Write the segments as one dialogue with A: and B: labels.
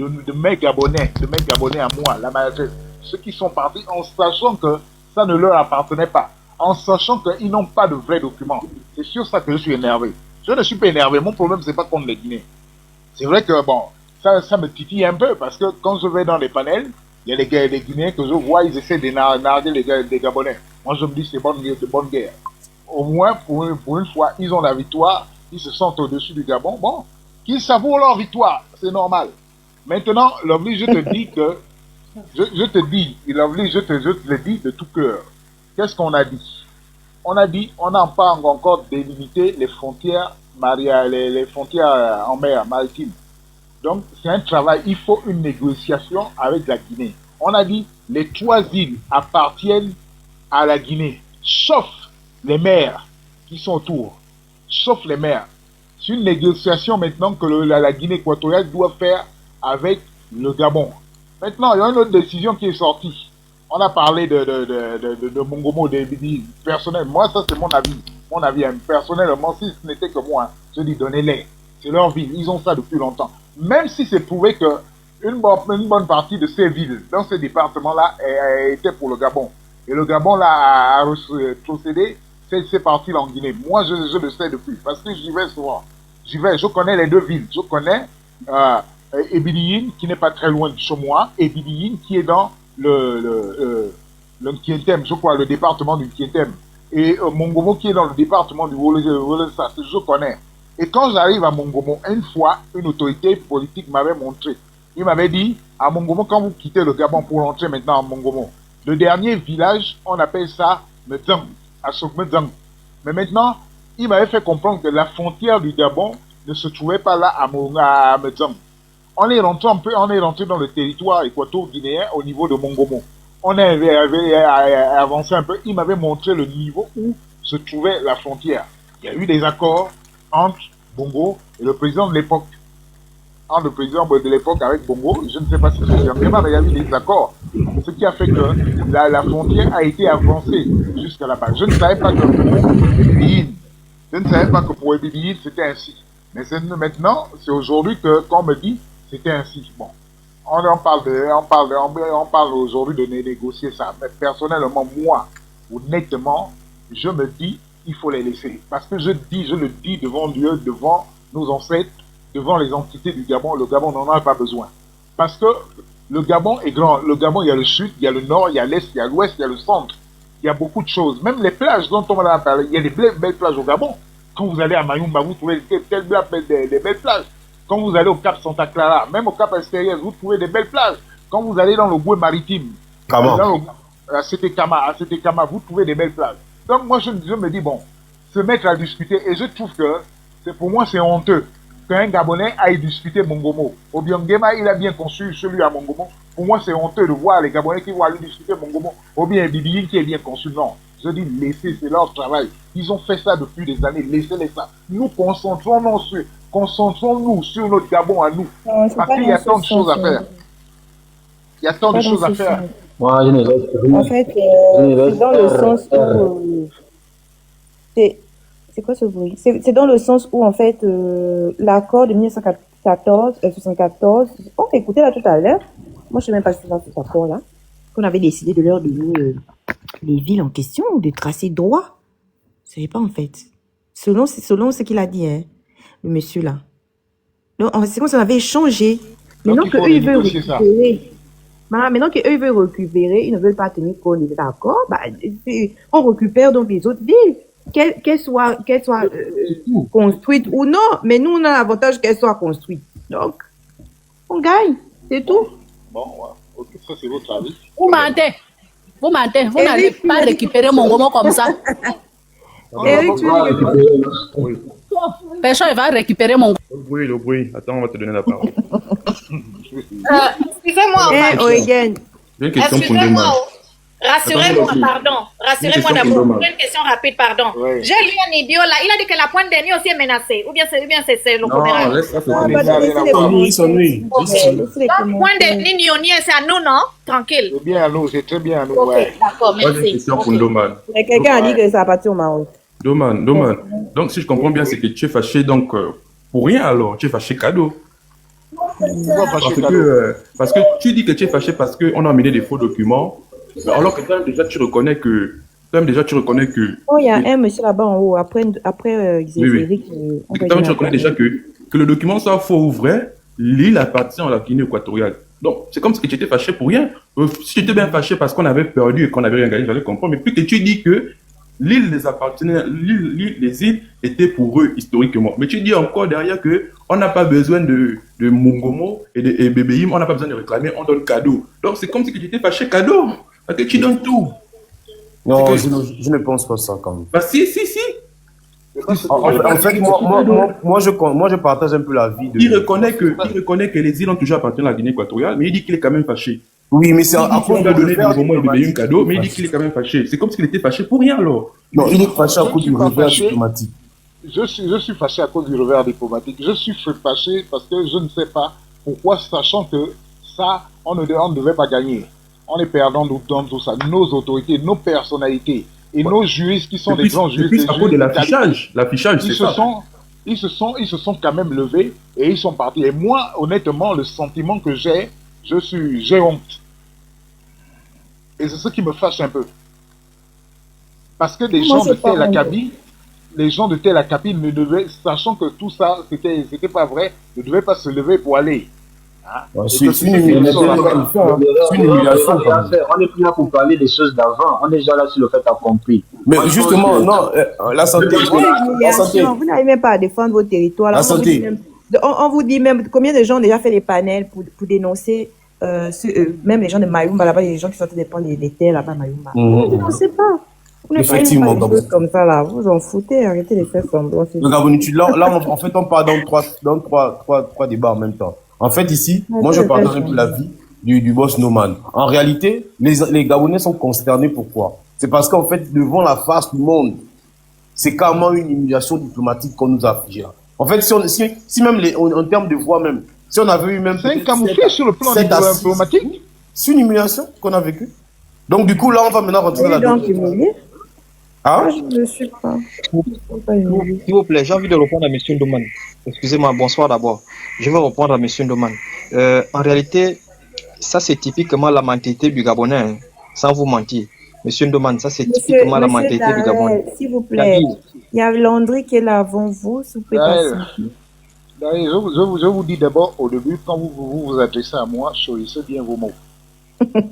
A: de mes Gabonais à moi, la majorité, ceux qui sont partis en sachant que ça ne leur appartenait pas, en sachant qu'ils n'ont pas de vrais documents. C'est sur ça que je suis énervé. Je ne suis pas énervé, mon problème c'est pas contre les Guinéens. C'est vrai que bon, ça me titille un peu parce que quand je vais dans les panels, il y a les Guinéens que je vois, ils essaient de narguer les Gabonais. Moi je me dis c'est de bonne guerre. Au moins pour une fois, ils ont la victoire, ils se sentent au-dessus du Gabon. Bon, qu'ils savourent leur victoire, c'est normal. Maintenant, Lovely, je te dis que, je te dis, Lovely, je te le dis de tout cœur. Qu'est-ce qu'on a dit? On a dit, on n'a pas encore délimité les frontières, les frontières en mer, maritimes. Donc, c'est un travail, il faut une négociation avec la Guinée. On a dit, les 3 îles appartiennent à la Guinée, sauf les mers qui sont autour, sauf les mers. C'est une négociation maintenant que la Guinée équatoriale doit faire avec le Gabon. Maintenant, il y a une autre décision qui est sortie. On a parlé de Mongomo, personnel. Moi, ça c'est mon avis. Mon avis, personnellement, si ce n'était que moi, je dis donnez-les. C'est leur ville. Ils ont ça depuis longtemps. Même si c'est prouvé que une bonne partie de ces villes, dans ces départements-là, étaient pour le Gabon. Et le Gabon, là, a procédé ces parties-là en Guinée. Moi, je le sais depuis, parce que j'y vais souvent. Je connais les 2 villes. Je connais Ebiliyin, qui n'est pas très loin de chez moi, et Ebiliyin, qui est dans le Nkientem, je crois, le département du Nkientem. Et Mongomo, qui est dans le département du Wolesas, je connais. Et quand j'arrive à Mongomo, une fois, une autorité politique m'avait montré. Il m'avait dit, à Mongomo, quand vous quittez le Gabon pour rentrer maintenant à Mongomo, le dernier village, on appelle ça Medzang, à Medzang. Mais maintenant, il m'avait fait comprendre que la frontière du Gabon ne se trouvait pas là à Medzang. On est rentré dans le territoire équato-guinéen au niveau de Mongomo. On avait avancé un peu. Il m'avait montré le niveau où se trouvait la frontière. Il y a eu des accords entre Bongo et le président de l'époque. Entre le président de l'époque avec Bongo, je ne sais pas si c'est bien, mais il y a eu des accords. Ce qui a fait que la frontière a été avancée jusqu'à là-bas. Je ne savais pas que pour Ebibiyin, c'était ainsi. Mais maintenant, c'est aujourd'hui qu'on me dit c'était ainsi. Bon, on parle aujourd'hui de négocier ça. Mais personnellement, moi, honnêtement, je me dis, il faut les laisser. Parce que je le dis devant Dieu, devant nos ancêtres, devant les entités du Gabon, le Gabon n'en a pas besoin. Parce que le Gabon est grand. Le Gabon, il y a le sud, il y a le nord, il y a l'est, il y a l'ouest, il y a le centre. Il y a beaucoup de choses. Même les plages dont on va parler, il y a des belles plages au Gabon. Quand vous allez à Mayumba, vous trouvez des belles plages. Quand vous allez au Cap Santa Clara, même au Cap Estérien, vous trouvez des belles plages. Quand vous allez dans le Boué maritime, à Setekama, vous trouvez des belles plages. Donc moi, je me dis, bon, se mettre à discuter, et je trouve que pour moi, c'est honteux qu'un Gabonais aille discuter Mongomo. Obiangema, il a bien conçu celui à Mongomo. Pour moi, c'est honteux de voir les Gabonais qui vont aller discuter Mongomo. Ou bien Bibiyin qui est bien conçu. Non. Je dis, laissez, c'est leur travail. Ils ont fait ça depuis des années. Laissez-les ça. Nous, concentrons-nous sur notre Gabon à nous. Parce qu'il y a tant de choses à faire. Il y a tant de choses à faire.
B: Moi, je ne laisse rien.
C: En fait, c'est dans le sens où... C'est quoi ce bruit? C'est dans le sens où, en fait, l'accord de 1974, on a écouté là tout à l'heure. Moi, je ne sais même pas si c'est dans cet accord-là qu'on avait décidé de leur donner les villes en question, de tracer droit. Je ne savais pas, en fait. Selon ce qu'il a dit, hein, le monsieur là. Donc, c'est comme si on avait échangé. Maintenant qu'eux, ils veulent récupérer. Maintenant qu'eux, ils veulent récupérer, ils ne veulent pas tenir compte des accords, on récupère donc les autres villes. Qu'elles soient construites ou non, mais nous, on a l'avantage qu'elles soient construites. Donc, on gagne, c'est tout.
A: Bon, ouais. Ok, ça c'est votre avis.
D: Vous mentez, vous n'allez pas récupérer mon roman comme ça.
C: Eric, tu veux récupérer?
D: Personne va récupérer mon...
E: Le bruit. Attends, on va te donner la parole.
F: Excusez-moi.
E: J'ai une question pour Ndoman.
F: Rassurez-moi d'abord. Une question rapide, pardon.
A: Oui.
F: J'ai lu un idiot là. Il a dit que la pointe dernière aussi est menacée. Ou bien c'est le commérage.
E: Non, laisse ça
F: La pointe dernière Nionier, c'est à nous, non? Tranquille.
A: C'est bien à nous, c'est très bien à nous.
F: Ok,
A: Ouais.
F: d'accord,
E: Moi, j'ai une
F: merci.
E: question pour Ndoman.
C: Mais quelqu'un a dit que ça appartient au Maroc.
E: Ndoman. Donc, si je comprends bien, c'est que tu es fâché donc pour rien alors. Tu es fâché cadeau.
A: Pourquoi fâché, Kado?
E: Parce que tu dis que tu es fâché parce qu'on a amené des faux documents, mais alors que toi-même déjà tu reconnais que.
C: Oh, il y a un monsieur là-bas en haut, après
E: Oui, oui.
C: Xéric, on
E: Et que
C: va
E: toi-même
C: dire
E: tu reconnais déjà que le document soit faux ou vrai, l'île appartient à la Guinée équatoriale. Donc, c'est comme si tu étais fâché pour rien. Si tu étais bien fâché parce qu'on avait perdu et qu'on avait rien gagné, j'allais comprendre. Mais puis que tu dis que l'île les appartenait, les îles étaient pour eux historiquement. Mais tu dis encore derrière que on n'a pas besoin de Mongomo et Bébéim, on n'a pas besoin de réclamer, on donne cadeau. Donc, c'est comme si tu étais fâché cadeau. Parce que tu donnes tout.
B: Non, je ne pense pas ça quand même.
E: Bah, si.
B: En fait, moi, je partage un peu la vie de.
E: Il reconnaît que les îles ont toujours appartenu à la Guinée équatoriale, mais il dit qu'il est quand même fâché.
B: Oui, mais c'est à
E: On
B: cause
E: lui a donné
B: revers
E: Mongomo et Bébéim
B: diplomatique.
E: cadeau, mais il dit qu'il est quand même fâché. C'est comme s'il était fâché pour rien alors.
B: Non, il est fâché à cause
A: Je
B: du
A: suis pas
B: revers
A: fâché.
B: diplomatique.
A: Je suis fâché à cause du revers diplomatique. Je suis fâché parce que je ne sais pas pourquoi, sachant que ça, on ne devait pas gagner. On est perdant dans tout ça. Nos autorités, nos personnalités et nos juristes qui sont des grands juristes.
E: Depuis à cause de l'affichage. L'affichage, c'est ça.
A: Ils se sont quand même levés et ils sont partis. Et moi, honnêtement, le sentiment que j'ai honte. Et c'est ce qui me fâche un peu. Parce que des gens de Tel Akabi, ne devaient, sachant que tout ça, c'était pas vrai, ne devaient pas se lever pour aller. Hein?
B: Ouais, c'est une humiliation. C'est une humiliation.
G: On n'est plus là pour parler des choses d'avant. On est déjà là sur le fait accompli.
B: Mais justement, non, la santé. La santé.
C: Vous n'arrivez même pas à défendre votre territoire.
B: La santé.
C: On vous dit même combien de gens ont déjà fait des panels pour dénoncer, même les gens de Mayumba là-bas, les gens qui sortent des ponts des terres là-bas, Mayumba. Vous ne dénoncez pas. Vous ne parlez pas de choses comme ça là. Vous en foutez, arrêtez de faire semblant.
B: Là, en fait, on part dans trois débats en même temps. En fait, ici, moi, je partage un peu la vie du boss Noman. En réalité, les Gabonais sont consternés. Pourquoi? C'est parce qu'en fait, devant la face du monde, c'est carrément une humiliation diplomatique qu'on nous a affligée. En fait, si même en termes de voix même, si on avait eu même...
A: C'est un camouflet sur le plan diplomatique.
B: C'est une humiliation qu'on a vécue. Donc, du coup, là, on va maintenant rentrer dans la...
C: Donc, humilié.
B: Hein?
C: Je ne suis pas.
H: S'il vous plaît, j'ai envie de répondre à M. Ndoman. Excusez-moi, bonsoir d'abord. Je vais répondre à M. Ndoman. En réalité, ça c'est typiquement la mentalité du Gabonais, hein, sans vous mentir. M. Ndoman, ça c'est typiquement la mentalité du Gabonais.
C: S'il vous plaît, il y a Landry qui est là avant vous, s'il vous plaît.
A: Je vous dis d'abord, au début, quand vous adressez à moi, choisissez bien vos mots.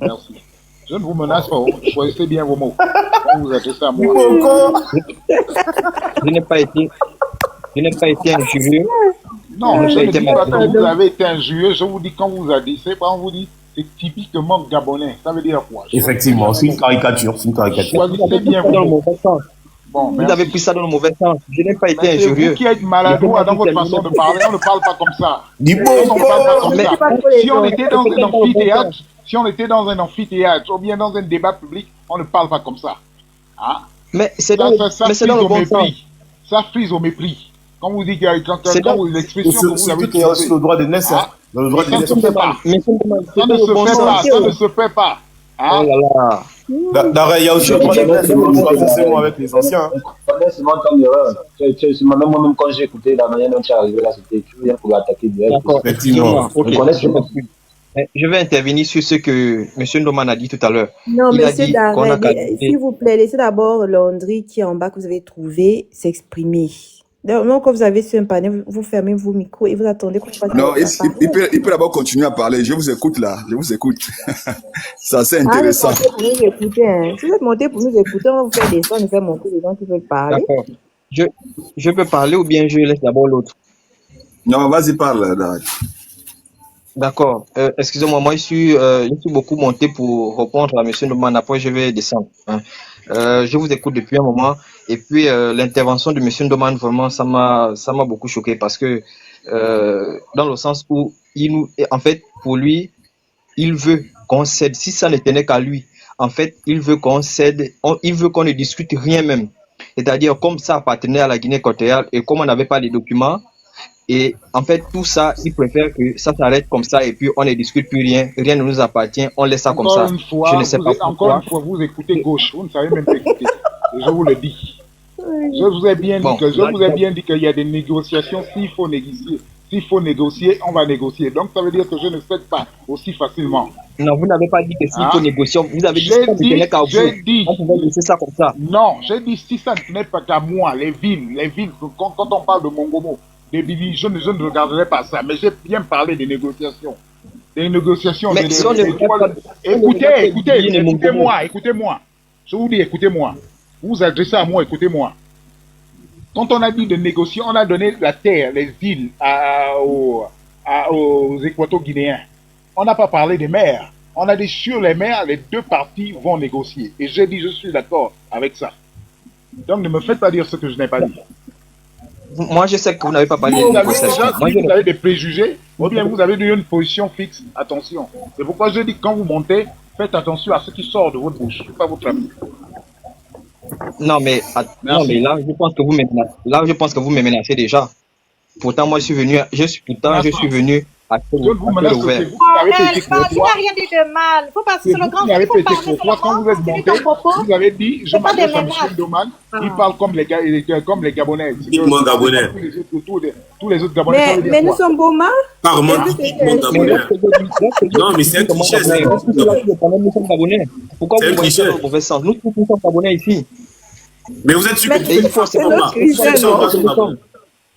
A: Merci. Je ne vous menace pas, choisissez bien vos mots. Quand vous adressez à moi.
H: Je n'ai pas été injurieux.
A: Non, je ne dis pas que vous avez été injurieux, je vous dis quand vous adressez, on vous dit c'est typiquement gabonais. Ça veut dire quoi?
B: Effectivement, c'est une caricature.
A: Choisissez bien vos mots. Bon,
H: vous avez pris ça dans le mauvais sens. Je n'ai pas été injurieux.
A: Vous qui êtes maladroit dans votre façon de parler, on ne parle pas comme ça. Si on était dans un amphithéâtre, ou bien dans un débat public, on ne parle pas comme ça. Hein?
H: Mais c'est dans le bon sens.
A: Ça frise au mépris. Quand vous dites quand l'expression que vous avez utilisée.
B: C'est le droit de naissance.
A: Ça ne se fait pas. Ça ne se fait pas.
H: Oh là là.
B: D'arrêt, il y a aussi le droit de naissance avec les anciens.
G: C'est moi-même quand j'ai écouté la manière dont tu es arrivé là, c'était tu viens pour attaquer direct.
B: Effectivement.
H: Je vais intervenir sur ce que M. Ndoman a dit tout à l'heure.
C: Non, monsieur Daré, s'il vous plaît, laissez d'abord Landry qui est en bas que vous avez trouvé s'exprimer. Donc, quand vous avez sur un panel, vous fermez vos micros et vous attendez qu'on fasse.
I: Non, il peut d'abord continuer à parler. Je vous écoute là. Je vous écoute. C'est assez intéressant.
C: Vous êtes monté pour nous écouter. Hein. Si vous êtes monté pour nous écouter, on va vous faire des sons, on va faire monter les gens qui veulent parler.
H: D'accord. Je peux parler ou bien je laisse d'abord l'autre?
I: Non, vas-y, parle.
H: D'accord. Excusez-moi, moi, je suis beaucoup monté pour répondre à M. Ndoman. Après, je vais descendre. Hein. Je vous écoute depuis un moment. Et puis, l'intervention de M. Ndoman, vraiment, ça m'a beaucoup choqué parce que, dans le sens où, en fait, pour lui, il veut qu'on cède. Si ça ne tenait qu'à lui, en fait, il veut qu'on cède. Il veut qu'on ne discute rien même. C'est-à-dire, comme ça appartenait à la Guinée équatoriale et comme on n'avait pas les documents, et en fait, tout ça, il préfère que ça s'arrête comme ça et puis on ne discute plus rien. Rien ne nous appartient. On laisse ça comme ça. Je ne sais pas pourquoi.
A: Encore une fois, vous écoutez gauche. Vous ne savez même pas écouter. Je vous le dis. Je vous ai bien dit qu'il y a des négociations s'il faut négocier. S'il faut négocier, on va négocier. Donc, ça veut dire que je ne cède pas aussi facilement.
H: Non, vous n'avez pas dit que s'il faut négocier. Vous avez dit que ça ne tenait qu'à vous. On pouvait laisser ça comme ça.
A: Non, j'ai dit si ça ne tenait pas qu'à moi, les villes, quand on parle de Mongomo, des Bibi, je ne regarderai pas ça. Mais j'ai bien parlé des négociations. Des négociations.
H: Mais si on ne
A: Écoutez-moi. Je vous dis, écoutez-moi. Vous vous adressez à moi, écoutez-moi. Quand on a dit de négocier, on a donné la terre, les îles aux Équato-Guinéens. On n'a pas parlé des mers. On a dit sur les mers, les deux parties vont négocier. Et j'ai dit, je suis d'accord avec ça. Donc ne me faites pas dire ce que je n'ai pas dit.
H: Moi, je sais que vous n'avez pas parlé de négociation.
A: Vous avez des préjugés, ou bien vous avez une position fixe. Attention. C'est pourquoi je dis que quand vous montez, faites attention à ce qui sort de votre bouche, pas votre ami.
H: Non, mais là, je pense que vous me menacez déjà. Pourtant, moi, je suis venu à
A: vous menacez, vous n'avez
F: rien dit de mal. Faut pas, c'est le grand.
A: Quand vous êtes monté, vous avez dit, je m'adresse à M. Doman, il parle comme les Gabonais.
B: Dites-moi Gabonais.
A: Tous les autres Gabonais.
C: Mais nous sommes beaux,
B: Parle-moi, dites-moi Gabonais. Non, mais c'est un cliché.
H: Pourquoi vous voyez ça dans le mauvais sens? Nous tous sommes Gabonais ici.
B: Mais vous êtes sûr que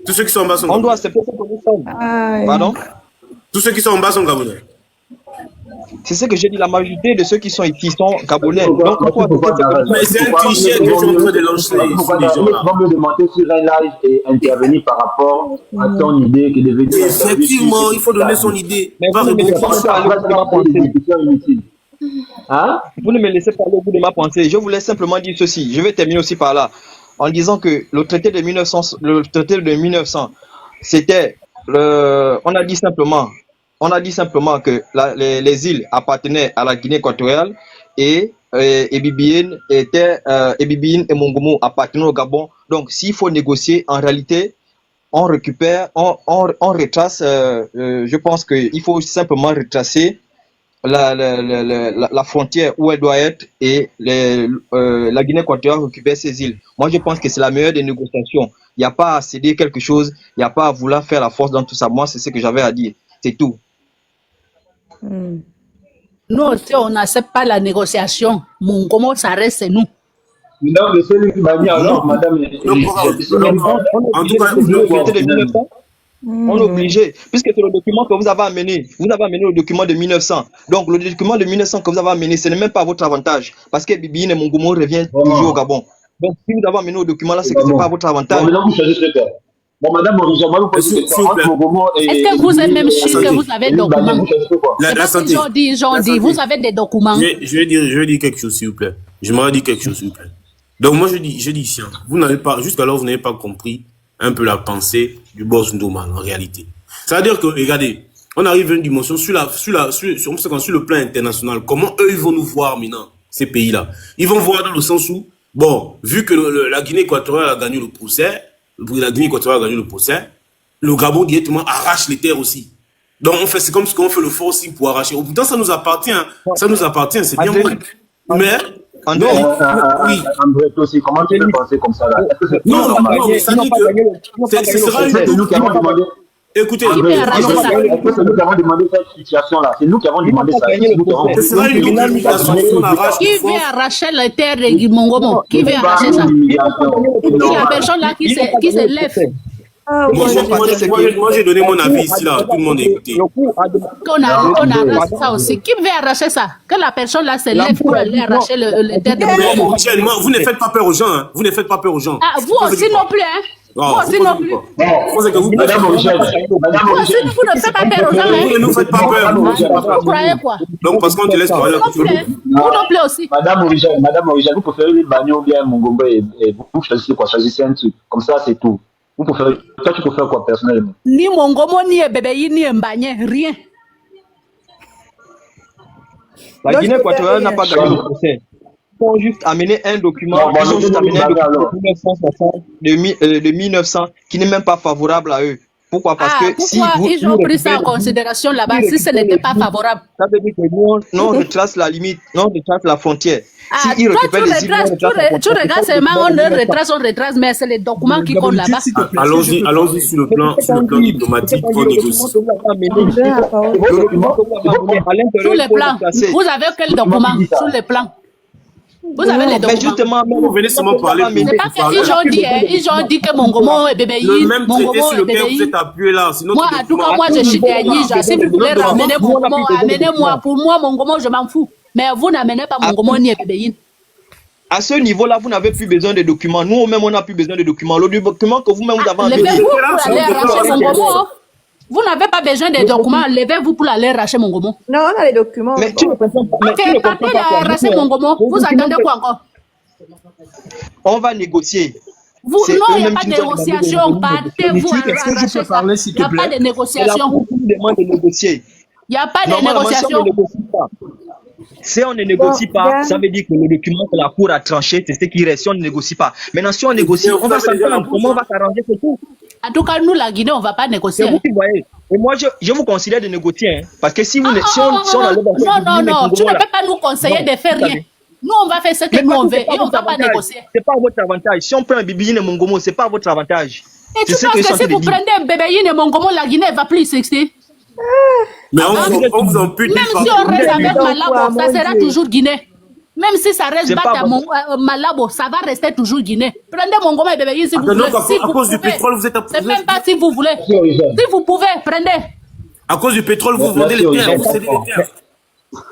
B: tous ceux qui sont en bas sont Gabonais.
H: On doit accepter ce que nous sommes. Pardon?
B: Tous ceux qui sont en bas sont Gabonais.
H: C'est ce que j'ai dit, la majorité de ceux qui sont ici sont Gabonais. Donc,
B: mais c'est un cliché que je suis en train de lancer ici, les gens là.
G: On me demander sur un live et intervenir par rapport à ton idée qui devait dire.
B: Effectivement, il faut donner son idée.
H: Mais vous ne me laissez pas parler au bout de ma pensée. Vous ne me laissez pas parler au bout de ma pensée. Je voulais simplement dire ceci. Je vais terminer aussi par là. En disant que le traité de 1900, c'était, on a dit simplement que les îles appartenaient à la Guinée équatoriale et Bibiyine et Mongomo appartenaient au Gabon. Donc, s'il faut négocier, en réalité, on récupère, on retrace. Je pense qu'il faut simplement retracer la frontière où elle doit être et la Guinée équatoriale récupère ses îles. Moi, je pense que c'est la meilleure des négociations. Il n'y a pas à céder quelque chose, il n'y a pas à vouloir faire la force dans tout ça. Moi, c'est ce que j'avais à dire. C'est tout.
D: Nous aussi, on n'accepte pas la négociation. Mongomo, ça reste nous.
G: Non, mais c'est lui qui m'a dit alors, madame.
H: On est obligé, puisque c'est le document que vous avez amené. Vous avez amené le document de 1900. Donc, le document de 1900 que vous avez amené, ce n'est même pas à votre avantage. Parce que Bibiyine et Mongomo reviennent toujours au Gabon. Donc, si vous avez amené le document là, c'est que ce n'est pas à votre avantage.
G: Bon, maintenant, vous choisissez quoi? Bon, madame Maurice, moi, vous posez des questions entre Mongomo et.
D: Est-ce que vous êtes même sûr que vous avez des documents?
B: La santé.
D: J'en dis, vous avez des documents.
B: Je vais dire quelque chose, s'il vous plaît. Je m'en dis quelque chose, s'il vous plaît. Donc, moi, je dis, tiens, vous n'avez pas, jusqu'alors, vous n'avez pas compris un peu la pensée du boss Ndoman, en réalité. C'est-à-dire que, regardez, on arrive à une dimension sur le plan international. Comment eux, ils vont nous voir maintenant, ces pays-là? Ils vont voir dans le sens où, bon, vu que la Guinée équatoriale a gagné le procès, le Gabon directement arrache les terres aussi. Donc, c'est comme ce qu'on fait le forcing pour arracher. Pourtant, ça nous appartient, c'est bien vrai. Mais,
G: André, oui. André, aussi, comment tu peux penser comme ça là?
B: Non, mais ça dit que ce sera une nous qui avons demandé. Écoutez,
G: c'est nous qui avons demandé cette situation-là. C'est nous qui avons demandé ça.
B: Ce sera une humiliation qu'on arrache.
D: Qui veut arracher les terres de Mongomo? Qui veut arracher ça? C'est la personne là qui se lève.
B: Moi, j'ai donné mon avis ici, là. Tout le monde a écouté.
D: Qu'on arrache ça aussi. Qui veut arracher ça? Que la personne là se lève pour aller arracher les terres de Mongomo.
B: Michel, vous ne faites pas peur aux gens, hein. Vous ne faites pas peur aux gens.
D: Ah, vous aussi non plus, hein. Moi aussi non plus.
G: Madame Michel,
D: vous aussi, vous ne faites pas peur aux gens, hein.
B: Vous ne nous faites pas peur.
D: Vous croyez quoi?
B: Donc, parce qu'on te laisse parler.
D: Vous non plus aussi.
G: Madame Michel, vous préférez les bagnoles ou bien Mongomo et vous choisissez quoi? Choisissez un truc. Comme ça, c'est tout. Toi, tu préfères quoi personnellement?
D: Ni Mongomo, ni Bébéi, ni Mbagné, rien.
H: La Guinée équatoriale n'a pas gagné le procès. Ils ont juste amené un document, de 1900 qui n'est même pas favorable à eux. Pourquoi? Parce que si
D: pourquoi ils ont pris ça en
H: récupérez
D: considération là-bas
H: si
D: si ce
H: récupèrent
D: n'était
H: les
D: pas
H: îles,
D: favorable?
H: ça veut dire que nous, on retrace la limite, non, on retrace la frontière. Si
D: Ah,
H: ils
D: toi,
H: récupèrent les îles, nous, on
D: tu
H: retrace la
D: retraces
H: frontière.
D: seulement, on retrace, mais c'est les documents qui comptent là-bas.
B: Allons-y sur le plan diplomatique qu'on négocie.
D: Sur les plans, vous avez quel document? Sur les plans. Vous avez les
H: Mais
D: documents.
H: justement,
B: Vous venez seulement parler pour
D: C'est pas qu'ils ont dit que Mongomo est bébé.
B: le même traité sur lequel vous êtes appuyé là. Sinon,
D: Moi, en tout cas, moi, je suis des Nija. Si vous voulez ramener Mongomo, amenez-moi. Pour moi, Mongomo, je m'en fous. Mais vous n'amenez pas Mongomo ni bébé.
H: à ce niveau-là, vous n'avez plus besoin de documents. Nous-mêmes, on n'a plus besoin de documents. Le document que vous-même vous avez enlevé.
D: Levez-vous pour aller arracher Mongomo. Vous n'avez pas besoin de documents. Levez-vous pour aller arracher Mongomo.
C: Non, on a les documents.
H: Mais tu ne comprends pas. Mais tu ne
D: Ok,
H: comprends
D: partez
H: pas.
D: arracher Mongomo. Vous attendez quoi encore?
H: On va négocier.
D: Vous,
H: C'est
D: non, il n'y a
H: eux-mêmes
D: pas
H: qui
D: de
H: nous ont demandé
D: négociation.
H: de
D: Partez-vous
J: Est-ce que je
D: arracher
J: peux
D: ça.
J: parler, s'il
D: Il n'y
J: te
D: a pas
J: plaît?
D: de
H: C'est la
D: négociation.
H: Cour qui nous demande de négocier.
D: Il n'y a pas de
H: Normalement, si on
D: négociation.
H: ne négocie pas, si on ne négocie
C: Bon,
H: pas,
C: bien.
H: ça veut dire que le document que la Cour a tranché, c'est ce qui reste si on ne négocie pas. Maintenant, si on négocie, on va s'entendre. Comment on va s'arranger, c'est tout.
D: En tout cas, nous, la Guinée, on ne va pas
H: C'est
D: négocier.
H: vous qui voyez. Et moi, je vous considère de négocier. Hein, parce que si, vous, si on enlève encore
D: Non, tu ne
H: là,
D: peux pas nous conseiller de faire rien. Nous, on va faire ce que nous, on veut et on ne va pas négocier.
H: C'est pas à votre avantage. Si on prend un Bibine et Mongomo, c'est pas à votre avantage.
D: Et tu
H: C'est ce
D: penses
H: que je suis
D: que
H: en
D: si
H: train de
D: vous
H: dire.
D: prenez un bébé et Mongomo, la Guinée ne va plus exister?
B: Mais on vous ampute.
D: Même si on reste avec Malabo, ça sera toujours Guinée. Même si ça reste
H: C'est pas
D: Bata Malabo, ça va rester toujours Guinée. Prenez Mongomo et bébé si vous voulez.
B: Donc,
D: Si
B: à
D: vous
B: cause du
D: pouvez.
B: pétrole, vous êtes
D: C'est même pas si vous voulez. Si vous pouvez, prenez.
B: à cause du pétrole, vous vendez les terres, vous cédez les terres.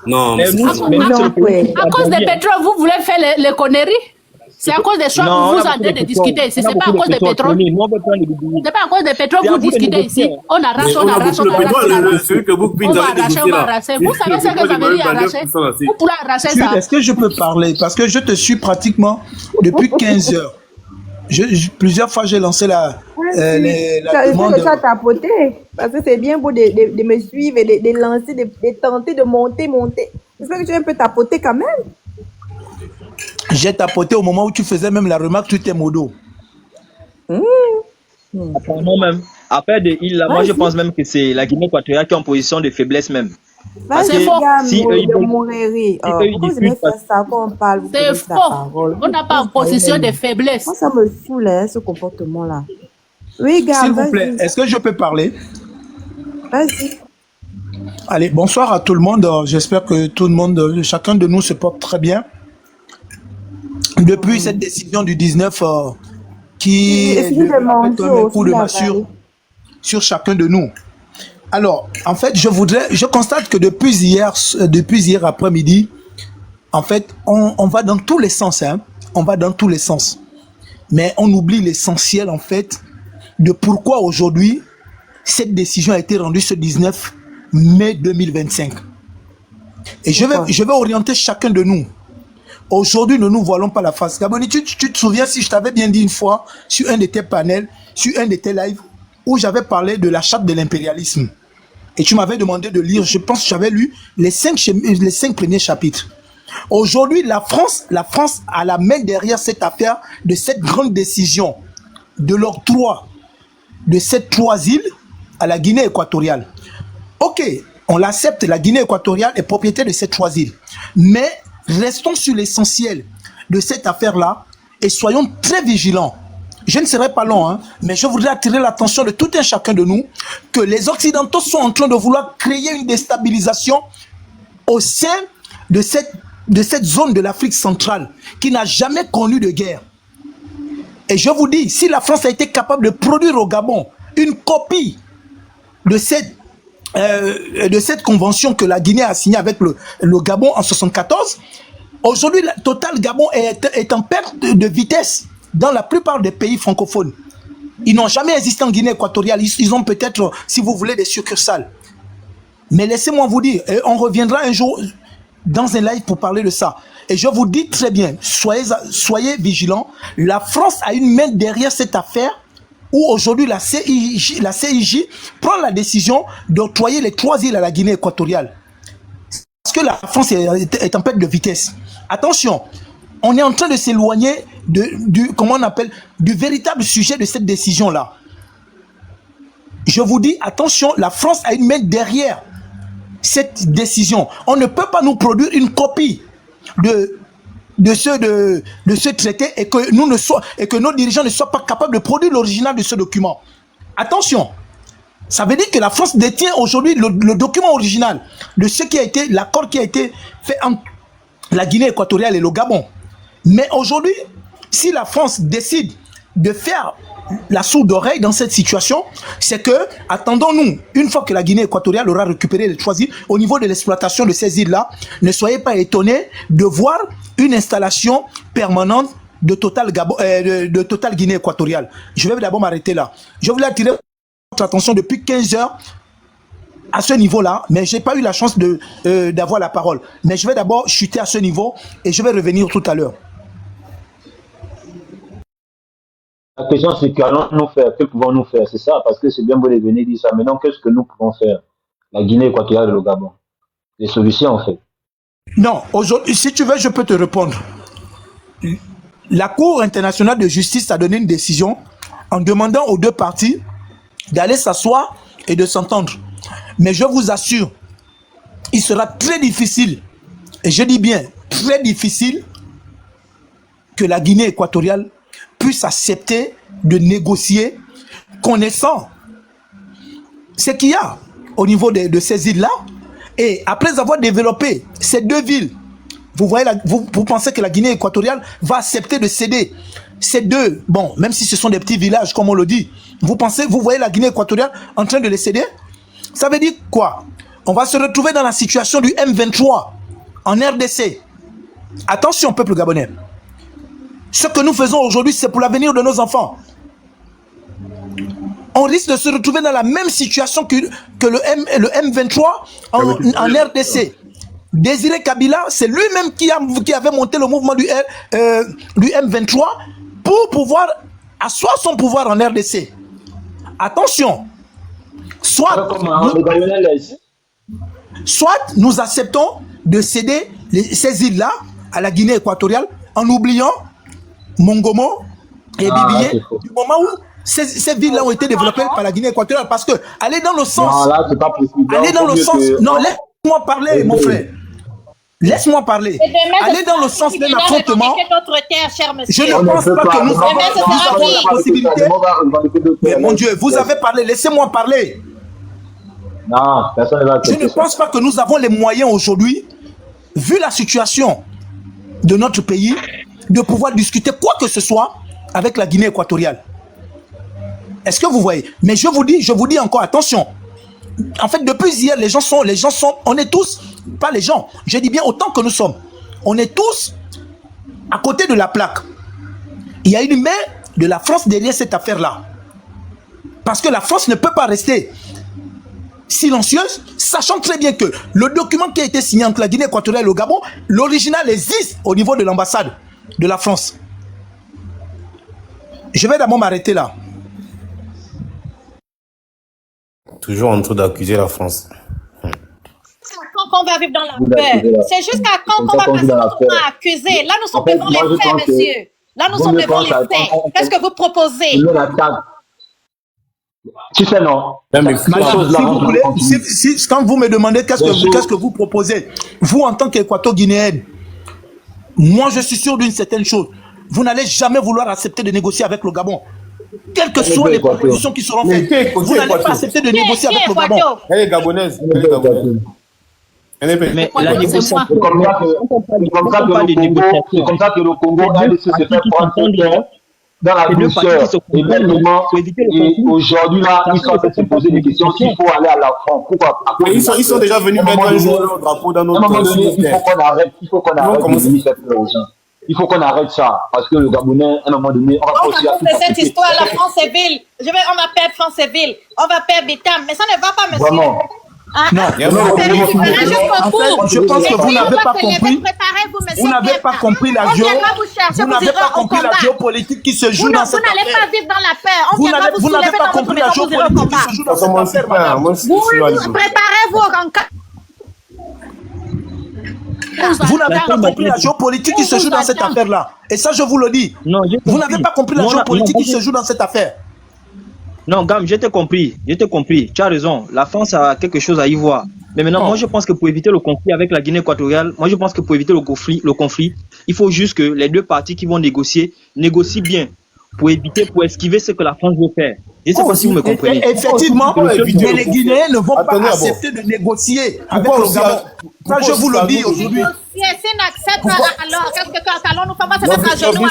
B: Non, mais
H: Mais nous,
B: c'est
H: mais nous, c'est le
C: Non,
H: pays
C: ouais.
H: qui
D: À cause
H: intervient.
D: des pétroles, vous voulez faire les conneries? C'est à cause des choix
H: Non,
D: que
H: on
D: vous
H: a
D: êtes en
H: beaucoup
D: train de discuter. Si ce n'est pas à cause des pétroles,
H: Nous, on veut prendre le Bibine.
D: c'est pas à cause des pétroles
H: C'est
D: que
H: à
D: vous
H: vous de
D: discutez
H: négocier.
D: ici. On arrache, on
B: on a
D: arrache,
B: beaucoup
D: on
B: le pétrole,
D: arrache.
B: celui que vous
D: On va arracher,
B: négocié
D: on va
B: là.
D: arracher. Vous savez ce que ça veut dire arracher? Vous pourrez arracher ça.
J: Est-ce que je peux parler? Parce que je te suis pratiquement depuis 15 heures. Plusieurs fois, j'ai lancé la demande.
C: Ça tapoter. Parce que c'est bien beau de me suivre et de lancer, de tenter de monter. J'espère que tu es un peu tapoter quand même.
J: J'ai tapoté au moment où tu faisais même la remarque, tu t'es modo.
H: Apparemment même. Après de îles là, moi je pense même que c'est la Guinée équatoriale qui est en position de faiblesse même.
C: Vas-y,
D: c'est faux.
C: gars,
H: Si eux, ils
C: de
H: veulent-
C: Montréal.
H: si eux, ils
C: Pourquoi vous
H: discutent
C: aimez
H: pas-
C: faire ça quand on parle? Vous
D: C'est
C: prenez la
D: faux.
C: parole.
D: On n'a pas en position de faiblesse.
C: Moi, ça me saoule, hein, ce comportement-là. Oui, gars,
J: S'il vous plaît,
C: vas-y.
J: est-ce que je peux parler?
C: Vas-y.
J: Allez, bonsoir à tout le monde. J'espère que tout le monde, chacun de nous se porte très bien. Depuis cette décision du 19 qui
C: Et finis de manger
J: met un coup de
C: aussi,
J: massue sur chacun de nous. Alors, en fait, je constate que depuis hier après-midi, en fait, on va dans tous les sens, hein. On va dans tous les sens. Mais on oublie l'essentiel, en fait, de pourquoi aujourd'hui, cette décision a été rendue ce 19 mai 2025. Et je vais orienter chacun de nous. Aujourd'hui, ne nous voilons pas la face. Gaboni, tu te souviens si je t'avais bien dit une fois sur un de tes panels, sur un de tes lives, où j'avais parlé de la charte de l'impérialisme. Et tu m'avais demandé de lire, je pense que j'avais lu les 5 premiers chapitres. Aujourd'hui, la France a la main derrière cette affaire de cette grande décision de l'octroi de ces 3 îles à la Guinée équatoriale. Ok, on l'accepte, la Guinée équatoriale est propriétaire de ces 3 îles. Mais restons sur l'essentiel de cette affaire-là et soyons très vigilants. Je ne serai pas long, hein, mais je voudrais attirer l'attention de tout un chacun de nous que les Occidentaux sont en train de vouloir créer une déstabilisation au sein de cette zone de l'Afrique centrale qui n'a jamais connu de guerre. Et je vous dis, si la France a été capable de produire au Gabon une copie de cette convention que la Guinée a signée avec le Gabon en 1974, aujourd'hui, Total Gabon est en perte de vitesse dans la plupart des pays francophones. Ils n'ont jamais existé en Guinée équatoriale. Ils ont peut-être, si vous voulez, des succursales. Mais laissez-moi vous dire, et on reviendra un jour dans un live pour parler de ça. Et je vous dis très bien, soyez vigilants. La France a une main derrière cette affaire où aujourd'hui la CIJ prend la décision d'octroyer les 3 îles à la Guinée équatoriale. Parce que la France est en perte de vitesse. Attention, on est en train de s'éloigner du véritable sujet de cette décision-là. je vous dis, attention, la France a une main derrière cette décision. On ne peut pas nous produire une copie de ce traité et que nos dirigeants ne soient pas capables de produire l'original de ce document. Attention, ça veut dire que la France détient aujourd'hui le document original de ce qui a été l'accord qui a été fait entre la Guinée équatoriale et le Gabon. Mais aujourd'hui, si la France décide de faire la sourde oreille dans cette situation, c'est que, attendons-nous, une fois que la Guinée équatoriale aura récupéré les 3 îles, au niveau de l'exploitation de ces îles-là, ne soyez pas étonnés de voir une installation permanente de Total Guinée équatoriale. Je vais d'abord m'arrêter là. Je voulais attirer votre attention depuis 15 heures à ce niveau-là, mais je n'ai pas eu la chance d'avoir la parole. Mais je vais d'abord chuter à ce niveau et je vais revenir tout à l'heure.
G: La question, c'est qu'allons-nous faire? Que pouvons-nous faire? C'est ça, parce que c'est bien beau de venir dire ça. Maintenant, qu'est-ce que nous pouvons faire? La Guinée équatoriale et le Gabon. Des solutions, en fait.
J: Non, aujourd'hui, si tu veux, je peux te répondre. La Cour internationale de justice a donné une décision en demandant aux 2 parties d'aller s'asseoir et de s'entendre. Mais je vous assure, il sera très difficile, et je dis bien très difficile, que la Guinée équatoriale puisse accepter de négocier, connaissant ce qu'il y a au niveau de ces îles-là. Et après avoir développé ces 2 villes, vous voyez, vous pensez que la Guinée équatoriale va accepter de céder ces 2, bon, même si ce sont des petits villages, comme on le dit, vous voyez la Guinée équatoriale en train de les céder? Ça veut dire quoi? On va se retrouver dans la situation du M23 en RDC. Attention, peuple gabonais. Ce que nous faisons aujourd'hui, c'est pour l'avenir de nos enfants. On risque de se retrouver dans la même situation que le M23 en RDC. Désiré Kabila, c'est lui-même qui avait monté le mouvement du M23 pour pouvoir asseoir son pouvoir en RDC. Attention, soit nous acceptons de céder ces îles-là à la Guinée équatoriale en oubliant Mongomo et Bibié, du moment où ces villes-là ont été développées par la Guinée équatoriale, parce que aller dans le sens... Non, là, c'est pas possible. Aller dans le sens... Non, laisse-moi parler, mon frère. Laisse-moi parler. Aller dans le sens d'un affrontement... Je ne pense pas que nous avons la possibilité... Mais mon Dieu, vous avez parlé, laissez-moi parler.
G: Non, personne ne va...
J: Je ne pense pas que nous avons les moyens aujourd'hui, vu la situation de notre pays, de pouvoir discuter quoi que ce soit avec la Guinée équatoriale. Est-ce que vous voyez? Mais je vous dis encore, attention. En fait, depuis hier, les gens sont, on est tous, pas les gens, je dis bien autant que nous sommes, on est tous à côté de la plaque. Il y a une main de la France derrière cette affaire-là. Parce que la France ne peut pas rester silencieuse, sachant très bien que le document qui a été signé entre la Guinée équatoriale et le Gabon, l'original existe au niveau de l'ambassade de la France. Je vais d'abord m'arrêter là.
B: Toujours en train d'accuser la France.
F: Quand on va vivre dans la paix. C'est jusqu'à quand qu'on va passer notre temps à accuser. Là, nous sommes devant les faits, monsieur. Là, nous sommes devant les faits. Qu'est-ce que vous proposez?
G: Tu sais, non.
J: Si vous voulez, quand vous me demandez qu'est-ce que vous proposez, vous en tant qu'Équato-Guinéenne, moi je suis sûr d'une certaine chose. Vous n'allez jamais vouloir accepter de négocier avec le Gabon. Quelles que soient les propositions qui seront faites, vous n'allez pas accepter de négocier avec le Gabon.
B: Elle est gabonaise.
H: Mais la négociation,
G: c'est comme ça que le Congo se fait prendre dans la douceur. Et aujourd'hui, là, ils sont en train de se poser des questions s'il faut aller à la France. Pourquoi?
B: Ils sont déjà venus mettre un jour leur drapeau dans notre
G: pays. Il faut qu'on arrête Il faut qu'on arrête ça, parce que le Gabonais, à un moment donné, on va
F: c'est cette histoire, la France-Ville. On va perdre France-Ville. On va perdre Bétam. Mais ça ne va pas, monsieur.
G: Vraiment.
J: Non, je pense que vous n'avez pas compris. Vous n'avez pas compris la géopolitique qui se joue dans cette affaire.
F: Vous n'allez pas vivre dans la paix.
J: Vous n'avez pas compris la géopolitique qui se joue dans cette affaire.
F: Préparez-vous en cas.
J: Vous n'avez pas compris la géopolitique qui se joue dans cette affaire-là. Et ça, je vous le dis. Vous n'avez pas compris la géopolitique qui se joue dans cette affaire.
H: Non, Gam, je t'ai compris. Tu as raison. La France a quelque chose à y voir. Mais maintenant, moi, je pense que pour éviter le conflit avec la Guinée équatoriale, le conflit, il faut juste que les deux parties qui vont négocient bien pour esquiver ce que la France veut faire. Je ne sais pas si vous me comprenez.
J: Effectivement, mais les Guinéens ne vont pas accepter de négocier avec le Gabon. Ça, je vous le dis aujourd'hui.
F: Si elle n'accepte pas, alors, qu'allons-nous faire? On va se mettre à genoux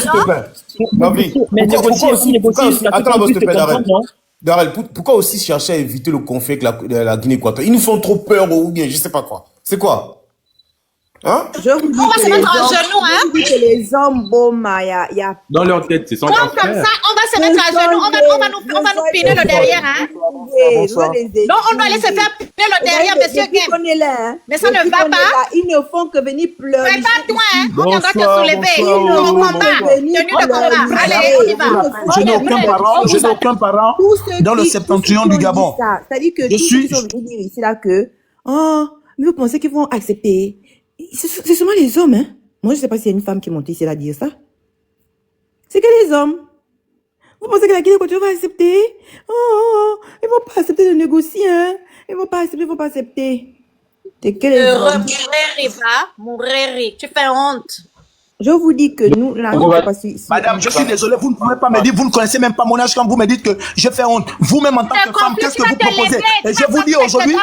F: alors?
H: Mais négocier,
B: Darrell, pourquoi aussi chercher à éviter le conflit avec la Guinée équatoriale? Ils nous font trop peur ou bien je sais pas quoi. C'est quoi? Hein?
C: Je vous dis
F: On va
C: que
F: se mettre à genoux, hein?
C: Je vous dis que les hommes, bon, il y a...
E: Dans leur tête, c'est sans
F: Comme ça, on va se mettre à genoux, on va nous piner le derrière, hein? Donc, on doit aller se faire piner le derrière, monsieur Game. Mais ça ne va pas.
C: Ils ne font que venir pleurer.
F: Mais pas toi, hein? On viendra te soulever. Au combat, tenue de combat. Allez, on y va.
J: Je n'ai aucun parent dans le septentrion du Gabon.
C: C'est-à-dire que tous ceux qui sont venus dire ici, là, que, oh, mais vous pensez qu'ils vont accepter? C'est seulement les hommes, hein. Moi, je sais pas s'il y a une femme qui est montée ici à dire ça. C'est que les hommes. Vous pensez que la Guinée équatoriale va accepter? Oh, ils vont pas accepter de négocier, hein. Ils vont pas accepter. C'est que les hommes.
F: Moureri, tu fais honte.
C: Je vous dis que nous, là, je sais pas si...
J: Madame, je suis désolé, vous ne pouvez pas me dire, vous ne connaissez même pas mon âge quand vous me dites que je fais honte. Vous-même, en tant que femme, qu'est-ce que vous proposez? Et je vous dis aujourd'hui,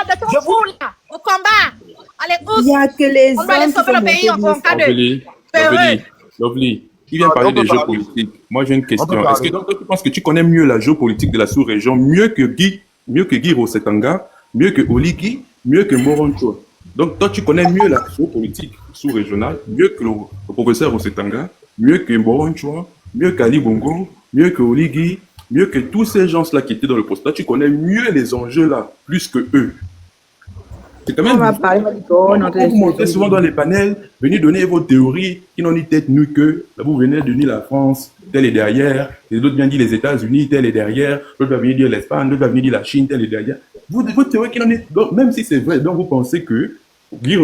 F: au combat. Allez,
C: il n'y a que les
F: on doit aller sauver le pays en cas de...
E: Lovely, il vient parler des jeux politiques. Moi, j'ai une question. Est-ce que donc, tu penses que tu connais mieux la géopolitique de la sous-région, mieux que Guy Rosetanga, mieux que Oligui, mieux que Moroncho? Donc, toi, tu connais mieux la géopolitique sous-régionale, mieux que le professeur Rosetanga, mieux que Moroncho, mieux qu'Ali Bongo, mieux que Oligui, mieux que tous ces gens-là qui étaient dans le poste. Toi, tu connais mieux les enjeux là, plus que eux. C'est quand même. Vous montez souvent dans les panels, venez donner vos théories qui n'ont ni tête ni queue. Là, vous venez de dire la France, tel est derrière. Les autres viennent dire les États-Unis, tel est derrière. L'autre va venir dire l'Espagne, l'autre va venir dire la Chine, tel est derrière. Vos théories qui n'en est. Donc, même si c'est vrai, donc vous pensez que Guy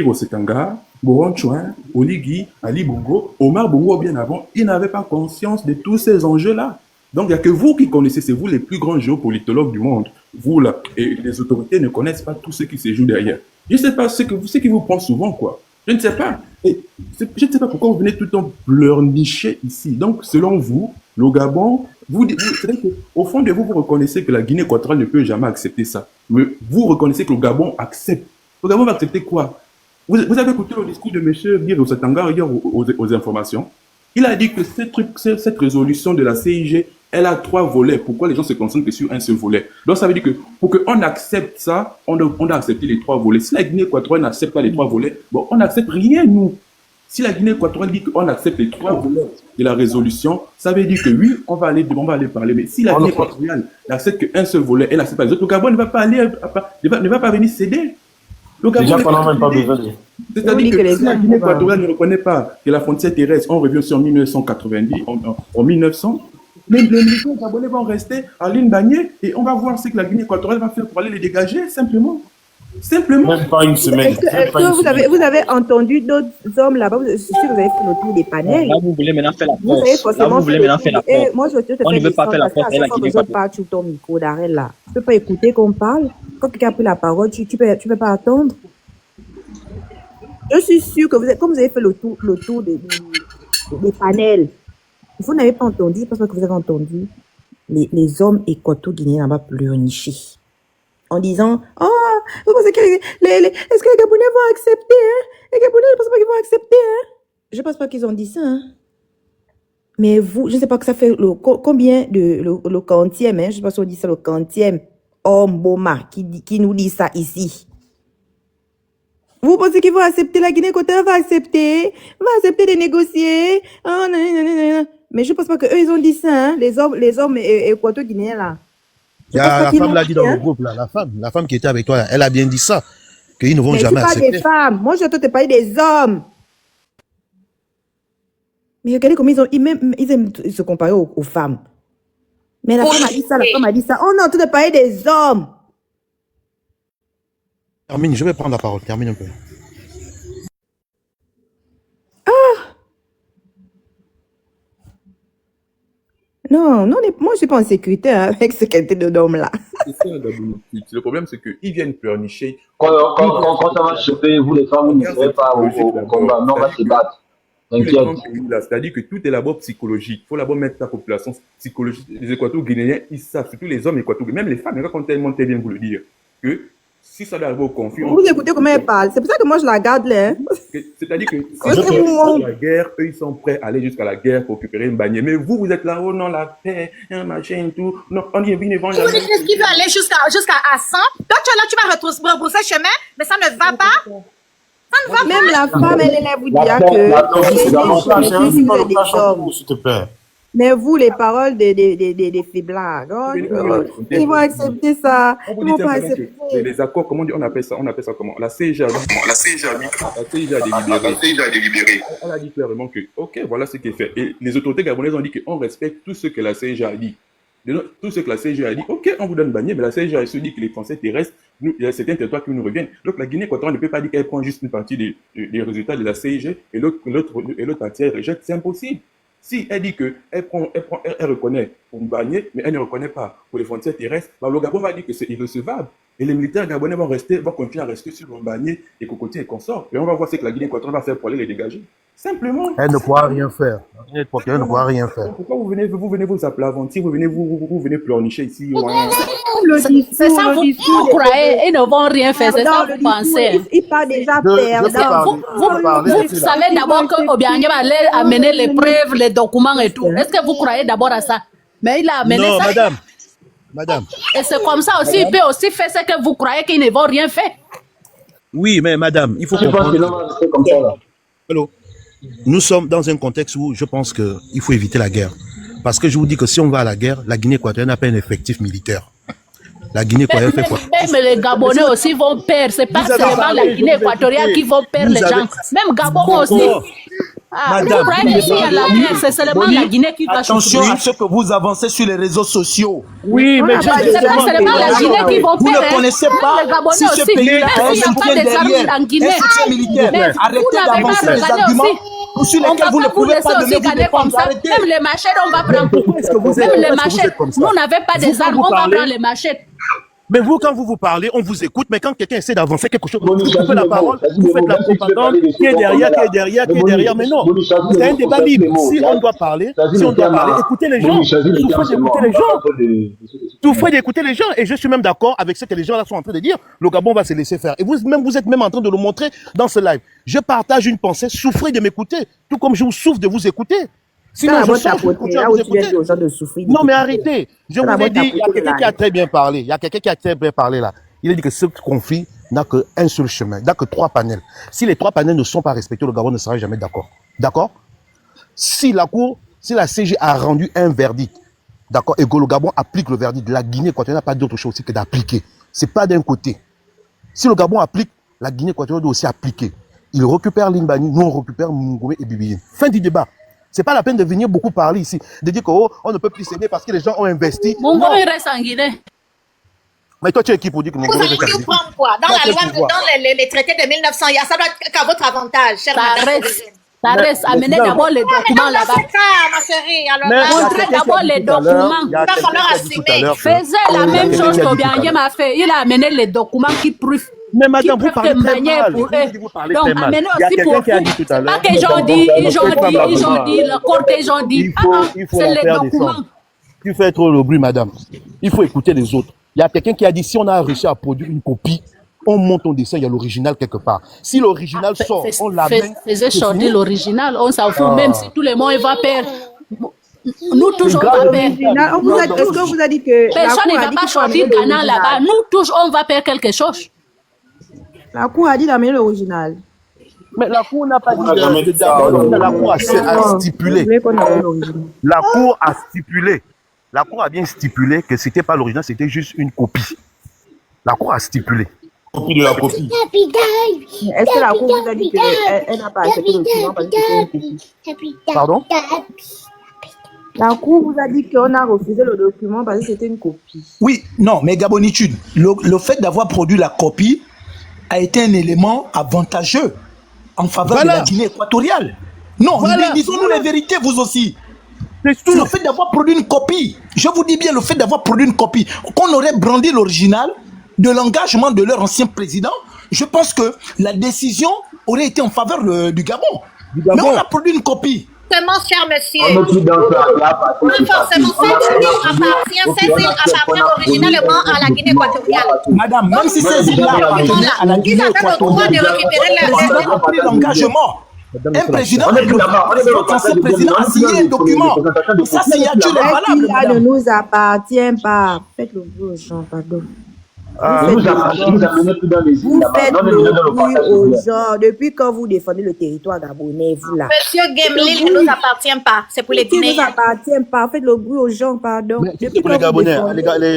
E: Rosetanga, Moron Chouin, Oligui, Ali Bongo, Omar Bongo bien avant, ils n'avaient pas conscience de tous ces enjeux-là. Donc, il n'y a que vous qui connaissez, c'est vous les plus grands géopolitologues du monde. Vous, là, et les autorités ne connaissent pas tout ce qui se joue derrière. Je ne sais pas ce qui vous prend souvent, quoi. Je ne sais pas. Et je ne sais pas pourquoi vous venez tout le temps pleurnicher ici. Donc, selon vous, le Gabon, c'est-à-dire qu'au fond de vous, vous reconnaissez que la Guinée équatoriale ne peut jamais accepter ça. Mais vous reconnaissez que le Gabon accepte. Le Gabon va accepter quoi? Vous avez écouté le discours de M. Guy Rosetanga hier aux informations. Il a dit que cette résolution de la CIG, elle a 3 volets. Pourquoi les gens se concentrent que sur un seul volet? Donc ça veut dire que pour qu'on accepte ça, on doit accepter les 3 volets. Si la Guinée équatoriale n'accepte pas les 3 volets, bon, on n'accepte rien, nous. Si la Guinée équatoriale dit qu'on accepte les 3 volets de la résolution, ça veut dire que oui, on va aller parler. Mais si la Guinée équatoriale n'accepte qu'un seul volet, elle n'accepte pas les autres, le Gabon ne va pas venir céder.
B: Déjà, pendant même pas besoin de...
E: C'est-à-dire que si la Guinée équatoriale ne reconnaît pas que la frontière terrestre, on revient sur 1990, en 1900, les militaires gabonais vont rester à ligne bagnée et on va voir ce que la Guinée équatoriale va faire pour aller les dégager, simplement.
B: Même pas une semaine.
C: Est-ce que vous avez entendu d'autres hommes là-bas? Je suis sûr que vous avez fait le tour des panels.
H: Là, vous voulez maintenant faire la force.
C: Moi, je te
H: on ne veut pas faire la force.
C: À chaque fois que je parle sur ton micro d'arrêt là, tu ne peux pas écouter qu'on parle. Quand quelqu'un a pris la parole, tu peux pas attendre. Je suis sûr que comme vous avez fait le tour des panels, vous n'avez pas entendu, je ne pense pas que vous avez entendu les hommes équato-guinéens là-bas pleurnicher. En disant, oh, vous pensez que est-ce que les Gabonais vont accepter, hein? Les Gabonais, je ne pense pas qu'ils vont accepter, hein? Je ne pense pas qu'ils ont dit ça, hein? Mais vous, je ne sais pas que ça fait combien le quantième, hein? Je ne sais pas si on dit ça, le quantième homme Boma qui nous dit ça ici. Vous pensez qu'ils vont accepter, la Guinée équatoriale va accepter de négocier, oh, non. Mais je ne pense pas qu'eux, ils ont dit ça, hein? Les hommes équato-guinéens, là.
K: Il y a la femme l'a dit dans le groupe, là, la femme qui était avec toi, là, elle a bien dit ça, qu'ils ne vont jamais accepter.
C: Mais c'est pas des femmes, moi je te parler des hommes. Mais regardez comment ils aiment se comparer aux femmes. Mais la femme a dit ça, oh non, tu te parler des hommes.
K: Termine, je vais prendre la parole, termine un peu.
C: Non, non, moi je suis pas en sécurité avec ce qualité de homme là.
E: C'est ça, Gabon. Le problème, c'est qu'ils viennent pleurnicher.
G: Quand ça va choper, vous les femmes, vous ne serez pas au combat. Non, on va se battre. T'inquiète.
E: C'est-à-dire que tout est d'abord psychologique. Il faut d'abord mettre la population psychologique. Les Équato-Guinéens, ils savent, surtout les hommes équato-guinéens, même les femmes, quand tellement viennent vous le dire, que si ça doit arriver au conflit...
C: Vous écoutez comment elle parle. C'est pour ça que moi je la garde là. Hein.
E: C'est-à-dire que si la guerre, eux, ils sont prêts à aller jusqu'à la guerre pour récupérer une bannière. Mais vous êtes là, oh non, la paix, un machin et tout. Non, on y est bien devant.
F: Vous dites qu'il veut aller jusqu'à 100. Toi, tu vas rebrousser chemin, mais ça ne va pas. Ça ne va
C: Même
F: pas.
C: la femme, elle est là vous dire que...
B: S'il te plaît.
C: Mais vous, les paroles des faiblards, ils vont accepter ça. Ils vont pas accepter.
E: Les accords, comment on appelle ça? On appelle ça comment? La CIG a délibéré. Elle a dit clairement que, ok, voilà ce qui est fait. Et les autorités gabonaises ont dit qu'on respecte tout ce que la CIG a dit. Tout ce que la CIG a dit, ok, on vous donne bannier, mais la CIG a se dit que les Français terrestres, c'est un territoire qui nous revient. Donc la Guinée équatoriale ne peut pas dire qu'elle prend juste une partie des résultats de la CIG et l'autre partie elle rejette. C'est impossible. Si elle dit qu'elle reconnaît pour Mbagné, mais elle ne reconnaît pas pour les frontières terrestres, le Gabon va dire que c'est irrecevable. Et les militaires gabonais vont continuer à rester sur Mbagné et Cocotier et consorts. Et on va voir ce que la Guinée équatoriale va faire pour aller les dégager. Simplement.
K: Elle ne pourra rien faire. La Guinée équatoriale ne pourra rien faire.
E: Pourquoi vous venez vous appeler aventure, vous venez pleurnicher ici?
D: C'est ça, vous croyez, ils ne vont rien faire, c'est ça vous pensez.
C: Il part déjà perdant.
D: Vous savez d'abord que Obiangé va aller amener les preuves, les documents et tout. Est-ce que vous croyez d'abord à ça? Mais il a amené ça.
K: Non, madame.
D: Et c'est comme ça aussi, il peut aussi faire ce que vous croyez qu'ils ne vont rien faire.
K: Oui, mais madame, il faut comprendre.
G: Comme ça, là.
K: Hello. Nous sommes dans un contexte où je pense qu'il faut éviter la guerre. Parce que je vous dis que si on va à la guerre, la Guinée équatoriale n'a pas un effectif militaire. La Guinée équatoriale fait quoi?
D: Même les Gabonais aussi vont perdre. C'est pas seulement la Guinée équatoriale qui vont perdre les gens. Même Gabon aussi. Vous croyez que s'il y a la guerre, c'est seulement la Guinée qui va changer.
J: Attention à ce que vous avancez sur les réseaux sociaux.
K: Oui, mais
D: c'est pas seulement la Guinée qui vont perdre.
J: Vous ne connaissez pas si ce pays a un soutien derrière, un soutien militaire. Arrêtez d'avancer les arguments sur lesquels vous ne pouvez pas donner de réponse. Arrêtez.
D: Même les machettes, on va prendre. Même les machettes. Nous n'avons pas des armes, on va prendre les machettes.
K: Mais vous, quand vous parlez, on vous écoute, mais quand quelqu'un essaie d'avancer quelque chose, vous coupez la parole, vous faites la propagande, qui est derrière, mais non, c'est un débat libre. Si on doit parler, écoutez les gens, souffrez d'écouter les gens, et je suis même d'accord avec ce que les gens là sont en train de dire, le Gabon va se laisser faire. Et vous êtes même en train de le montrer dans ce live. Je partage une pensée, souffrez de m'écouter, tout comme je vous souffre de vous écouter. Sinon, je sens que vous écouter. Non, mais arrêtez. Je vous ai dit, il y a quelqu'un qui a très bien parlé. Là. Il a dit que ce conflit n'a qu'un seul chemin, n'a que 3 panels. Si les 3 panels ne sont pas respectés, le Gabon ne sera jamais d'accord. D'accord? Si la CG a rendu un verdict, d'accord, et que le Gabon applique le verdict, la Guinée équatoriale n'a pas d'autre chose aussi que d'appliquer. C'est pas d'un côté. Si le Gabon applique, la Guinée équatoriale doit aussi appliquer. Il récupère Limbani, nous on récupère Mungomé et Bibiyine. Fin du débat. C'est pas la peine de venir beaucoup parler ici, de dire qu'on ne peut plus s'aider parce que les gens ont investi.
D: Mungomé il reste en Guinée.
K: Mais toi, tu es qui pour dire que
F: Mungomé reste en Guinée? Prendre quoi? Dans la loi, dans les traités de 1900, ça doit être qu'à votre avantage, chère madame.
D: Ça reste. Amenez d'abord les documents là-bas.
F: Ma chérie,
D: montrez d'abord les documents.
F: Il va falloir assumer.
D: Faisait la même chose qu'Obiangé m'a fait. Il a amené les documents qui prouvent.
K: Mais madame, vous parlez très mal.
D: Donc, amenez aussi pour vous. C'est pas que ils ont dit, le cortège ont dit. C'est les documents.
K: Tu fais trop le bruit, madame. Il faut écouter les autres. Il y a quelqu'un qui a dit, si on a réussi à produire une copie, on monte ton dessin, il y a l'original quelque part. Si l'original sort, on l'amène.
D: Faisait sortir l'original, on s'en fout, même si tout le monde va perdre. Nous toujours on va perdre.
C: Est-ce que vous a dit que
D: personne ne va pas sortir le canal là-bas. Nous tous on va perdre quelque chose.
C: La Cour a dit d'amener l'original.
K: Mais la Cour n'a pas dit la Cour a stipulé. La Cour a stipulé. La Cour a bien stipulé que c'était pas l'original, c'était juste une copie. La Cour a stipulé.
B: Copie de la copie.
C: Est-ce que la Cour vous a dit qu'elle n'a pas accepté le document parce que c'était une copie?
K: Pardon?
C: La Cour vous a dit qu'on a refusé le document parce que c'était une copie.
J: Oui, non, mais Gabonitude, le fait d'avoir produit la copie a été un élément avantageux en faveur de la Guinée équatoriale. Non, disons-nous les vérités, vous aussi. C'est le fait d'avoir produit une copie. Je vous dis bien, le fait d'avoir produit une copie. Qu'on aurait brandi l'original de l'engagement de leur ancien président, je pense que la décision aurait été en faveur du Gabon. Mais on a produit une copie.
F: Forcément, cher monsieur.
G: On est plus dans ça.
F: Oui, forcément, ces îles appartiennent originalement à la Guinée équatoriale.
J: Madame, même si ces îles-là appartenaient à la Guinée équatoriale, le président a pris l'engagement. Un président, votre ancien président a signé un document. Sa signature est valable.
C: Ça ne nous appartient pas. Faites le bruit aux gens, pardon. Vous faites le bruit aux gens. Depuis quand vous défendez le territoire gabonais, vous là?
F: Monsieur Gemlil ne nous appartient pas. C'est pour les Guinéens.
C: Ne nous appartient pas. Faites le bruit aux gens, pardon.
K: C'est pour les Gabonais,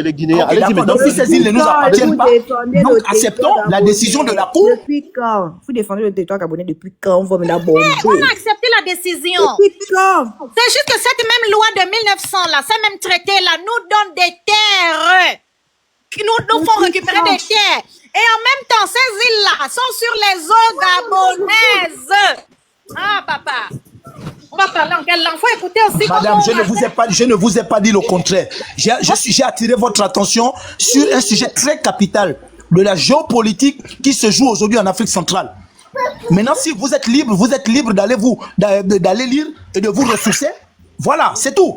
K: les Guinéens.
J: Allez-y maintenant. Si ces îles ne nous appartiennent pas, donc acceptons la décision de la Cour.
C: Depuis quand? Vous défendez le territoire gabonais depuis quand? On va me la bomber.
F: On a accepté la décision.
C: Depuis quand?
F: C'est juste que cette même loi de 1900 là, ces mêmes traités là, nous donnent des terres. Qui nous font récupérer des terres. Et en même temps, ces îles-là sont sur les eaux gabonaises. Ah, papa. On va parler en quelle langue? Faut écouter aussi.
J: Madame, je ne vous ai pas dit le contraire. J'ai attiré votre attention sur un sujet très capital de la géopolitique qui se joue aujourd'hui en Afrique centrale. Maintenant, si vous êtes libre d'aller lire et de vous ressourcer. Voilà, c'est tout.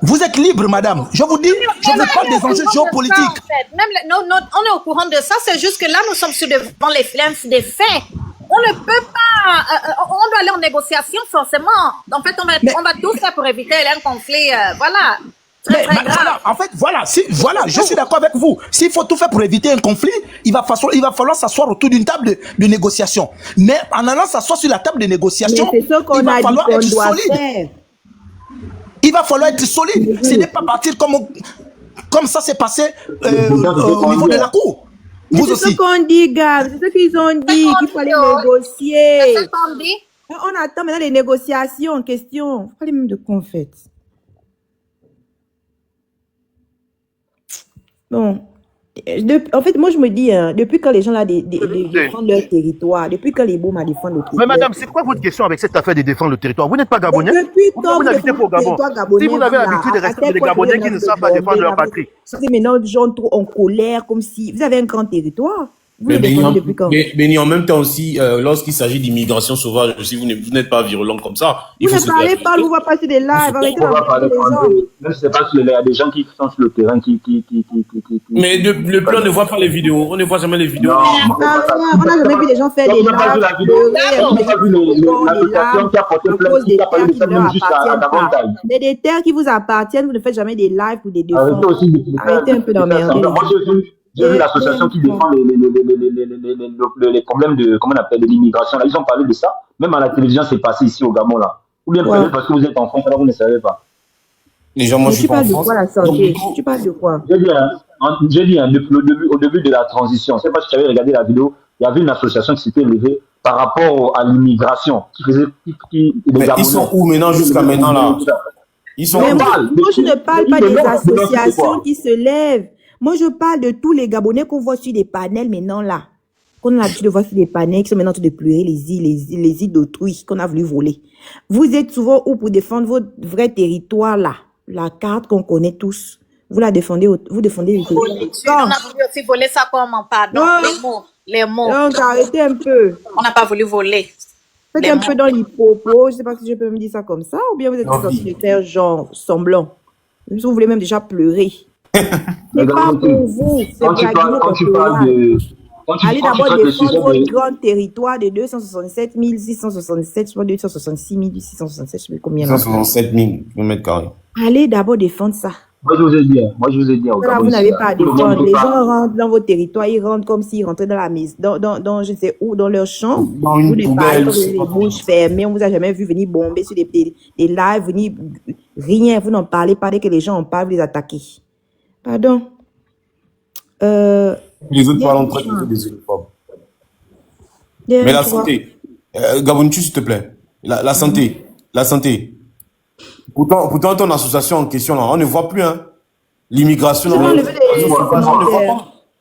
J: Vous êtes libre, madame. Je vous dis, je vous parle des enjeux géopolitiques.
F: En fait. Même on est au courant de ça. C'est juste que là, nous sommes devant les flammes des faits. On ne peut pas. On doit aller en négociation, forcément. En fait, on va tout faire pour éviter un conflit. Voilà. Très grave.
J: Voilà, en fait, voilà, je suis d'accord avec vous. S'il faut tout faire pour éviter un conflit, il va falloir s'asseoir autour d'une table de négociation. Mais en allant s'asseoir sur la table de négociation,
C: c'est ce qu'on a dit qu'on doit faire.
J: Il va falloir être solide. Ce n'est pas partir comme ça s'est passé au niveau de la Cour. Vous aussi.
C: C'est ce qu'on dit, gars. C'est ce qu'ils ont dit, qu'il fallait négocier.
F: C'est ce qu'on dit.
C: On attend maintenant les négociations en question. Il fallait même de qu'on fait. Bon. En fait, moi, je me dis, depuis quand les gens là défendent leur territoire, depuis quand les Bouma défendent le territoire.
K: Mais madame, c'est quoi votre question avec cette affaire de défendre le territoire? Vous n'êtes pas Gabonais?
C: Depuis quand
K: vous habitez pour Gabon? Si vous avez l'habitude de respecter les Gabonais qui ne savent pas défendre leur patrie.
C: C'est maintenant des gens trop en colère, comme si vous avez un grand territoire. Vous le défendez depuis quand?
B: Mais en même temps aussi, lorsqu'il s'agit d'immigration sauvage, si vous n'êtes pas virulent comme ça,
C: il faut se parlez pas, vous va passer des lives, arrêtez d'embêter les gens.
G: Même si c'est pas il y a des gens qui sont sur le terrain
B: Mais le plan ne voit pas les vidéos, on ne voit jamais les vidéos.
C: On n'a jamais vu des gens faire des lives.
G: On n'a pas vu l'association qui a porté plainte, qui a parlé de ça même jusqu'à davantage.
C: Des terres qui vous appartiennent, vous ne faites jamais des lives ou des défenses. Arrêtez un peu d'emmerder.
G: J'ai vu l'association qui défend les problèmes de, comment on appelle, de l'immigration. Là, ils ont parlé de ça. Même à la télévision, c'est passé ici au Gabon, là. Ou bien peut-être parce que vous êtes en France, alors vous ne savez pas.
B: Les gens, moi, je suis pas en France.
C: Tu parles de quoi?
G: J'ai dit, au début de la transition, je ne sais pas si tu avais regardé la vidéo, il y avait une association qui s'était levée par rapport à l'immigration.
B: Mais ils sont où maintenant, jusqu'à maintenant, là? Ils sont où?
C: Moi, je ne parle pas des associations qui se lèvent. Moi, je parle de tous les Gabonais qu'on voit sur des panels maintenant là. Qu'on a l'habitude de voir sur des panels qui sont maintenant en train de pleurer les îles d'autrui qu'on a voulu voler. Vous êtes souvent où pour défendre votre vrai territoire là? La carte qu'on connaît tous. Vous la défendez, vous défendez le territoire.
F: On a voulu aussi voler ça comment? Pardon, les mots.
C: Donc, arrêtez un peu.
F: On n'a pas voulu voler.
C: Faites un peu dans l'hypopo. Je ne sais pas si je peux me dire ça comme ça. Ou bien vous êtes censé de faire genre semblant. Vous voulez même déjà pleurer. C'est pas pour vous, c'est pour la Guinée. Allez d'abord défendre votre grand territoire de 267 667, je crois 266 667, je sais pas combien.
B: 267 000 km².
C: Allez d'abord défendre ça.
G: Moi, je vous ai dit.
C: Là, vous n'avez pas à défendre. Les gens rentrent dans votre territoire, ils rentrent comme s'ils rentraient dans la maison, dans je ne sais où, dans leur champ.
B: Dans une poubelle.
C: Vous les bouches fermées, on vous a jamais vu venir bomber sur des lives, venir rien, vous n'en parlez pas dès que les gens en parlent, vous les attaquez. Pardon.
B: Les autres parlent entre eux des uniformes. Mais la santé. Gabontu, s'il te plaît. La santé. La santé. Pourtant, ton association en question, là, on ne voit plus, hein. L'immigration,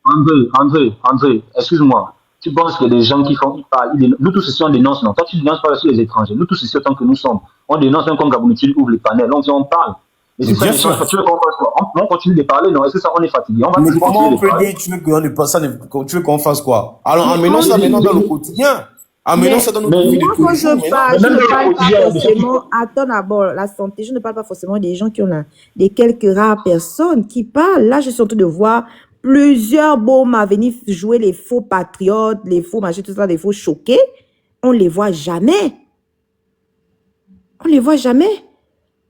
G: André, excuse-moi. Tu penses que les gens qui font, ils parlent, nous tous ici on dénonce, non? Toi tu dénonces pas sur les étrangers, nous tous ici autant que nous sommes, on dénonce même comme Gabonitude ouvre les panels, on parle. Et si ça ne change pas, tu veux qu'on fasse quoi? On continue de parler, non? Est-ce que ça, on est fatigué? On va
B: Mais comment on peut dire, tu veux qu'on fasse quoi? Alors, amenons ça maintenant dans le quotidien. Amenons ça dans notre vie de tous les jours.
C: Je ne parle pas forcément, attends d'abord, la santé, je ne parle pas forcément des gens qui ont des quelques rares personnes qui parlent. Là, je suis en train de voir plusieurs bômes à venir jouer les faux patriotes, les faux machins, tout ça, les faux choqués. On les voit jamais. On les voit jamais.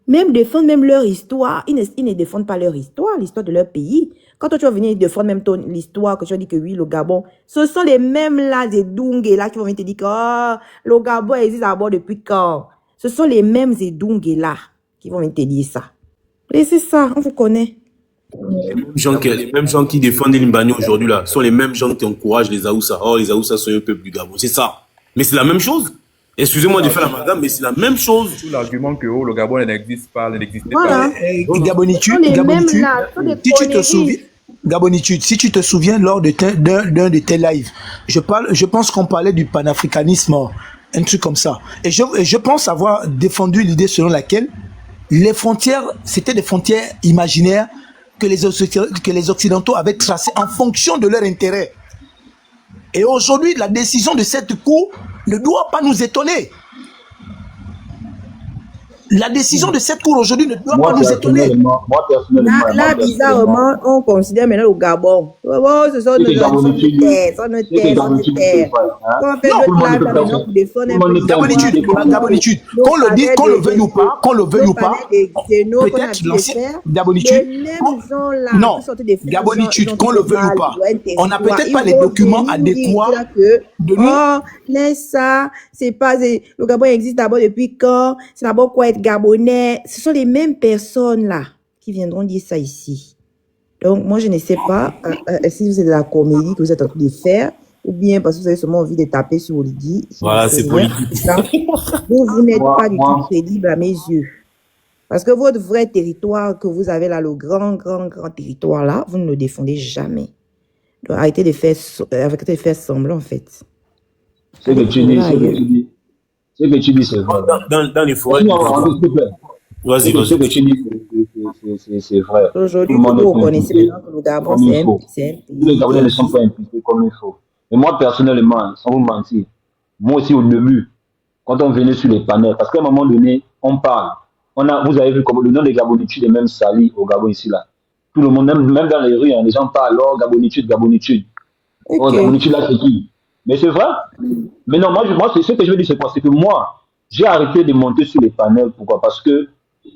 C: Même défendre même leur histoire, ils ne défendent pas leur histoire, l'histoire de leur pays. Quand toi, tu vas venir défendre même l'histoire, que tu vas dire que oui, le Gabon, ce sont les mêmes là, des Dungues là, qui vont venir te dire que le Gabon existe d'abord depuis quand? Ce sont les mêmes Dungues là, qui vont venir te dire ça. Et c'est ça, on vous connaît.
B: Les mêmes gens qui défendent Limbani aujourd'hui là, sont les mêmes gens qui encouragent les Aoussa. Oh, les Aoussa sont un peuple du Gabon, c'est ça. Mais c'est la même chose. Excusez-moi de faire la madame, mais c'est la même chose.
E: Tout l'argument que le Gabon n'existe pas, n'existait
C: Voilà.
E: pas.
J: Gabonitude, si tu te souviens, Gabonitude, si tu te souviens lors de d'un de tes lives, je pense qu'on parlait du panafricanisme, un truc comme ça. Et je pense avoir défendu l'idée selon laquelle les frontières, c'était des frontières imaginaires que les Occidentaux avaient tracées en fonction de leur intérêt. Et aujourd'hui, la décision de cette Cour ne doit pas nous étonner. La décision de cette Cour aujourd'hui ne doit pas nous étonner.
C: Là, bizarrement, on considère maintenant le Gabon. Oh, ce sont nos terres,
J: Gabonitude, qu'on le veuille ou pas, peut-être l'ancien Gabonitude. Non, Gabonitude, qu'on le veuille ou pas, on n'a peut-être pas les documents adéquats de nous.
C: Oh, laisse ça, c'est pas, le Gabon existe d'abord depuis quand? C'est d'abord quoi être Gabonais? Ce sont les mêmes personnes là qui viendront dire ça ici. Donc, moi, je ne sais pas si vous êtes de la comédie que vous êtes en train de faire, ou bien parce que vous avez seulement envie de taper sur Oligui.
B: Voilà, c'est politique.
C: Vous n'êtes pas du tout crédible à mes yeux. Parce que votre vrai territoire que vous avez là, le grand territoire là, vous ne le défendez jamais. Donc, arrêtez de faire semblant, en fait.
G: C'est que tu dis, c'est vrai.
B: Dans les forêts. Vas-y.
G: Ce que tu dis, c'est vrai.
C: Aujourd'hui, vous connaissez maintenant que le Gabon, c'est un pays.
G: Les Gabonais ne sont pas impliqués comme il faut. Et moi, personnellement, sans vous mentir, moi aussi au début, quand on venait sur les panels, parce qu'à un moment donné, on parle. Vous avez vu comme le nom des Gabonitudes est même sali au Gabon ici là. Tout le monde, même dans les rues, les gens parlent, oh, Gabonitude. Oh, Gabonitude là, c'est qui? Mais c'est vrai. Mais non, moi c'est ce que je veux dire, c'est quoi? C'est que moi, j'ai arrêté de monter sur les panels. Pourquoi? Parce que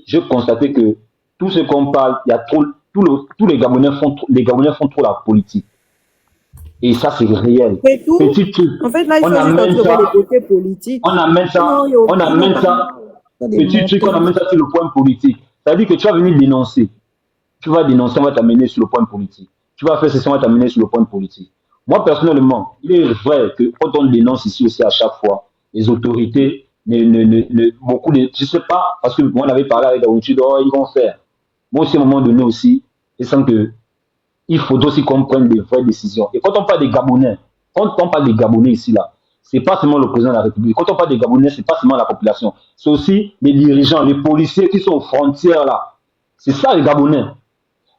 G: j'ai constaté que tout ce qu'on parle, il y a trop, tous les Gabonais font trop la politique. Et ça, c'est réel.
C: Petit truc. En fait, là, il faut juste trouver les côtés politiques.
G: On amène ça. Petit truc, on amène ça sur le point politique. Ça veut dire que tu vas venir dénoncer. Tu vas dénoncer, on va t'amener sur le point politique. Tu vas faire ceci, on va t'amener sur le point politique. Moi, personnellement, il est vrai que quand on dénonce ici aussi à chaque fois, les autorités, je sais pas, parce que moi, on avait parlé avec Gabonitude, ils vont faire. Moi aussi, à un moment donné aussi, je sens que il faut aussi qu'on prenne des vraies décisions. Et quand on parle des Gabonais, ici, là, c'est pas seulement le président de la République. Quand on parle des Gabonais, c'est pas seulement la population. C'est aussi les dirigeants, les policiers qui sont aux frontières, là. C'est ça, les Gabonais.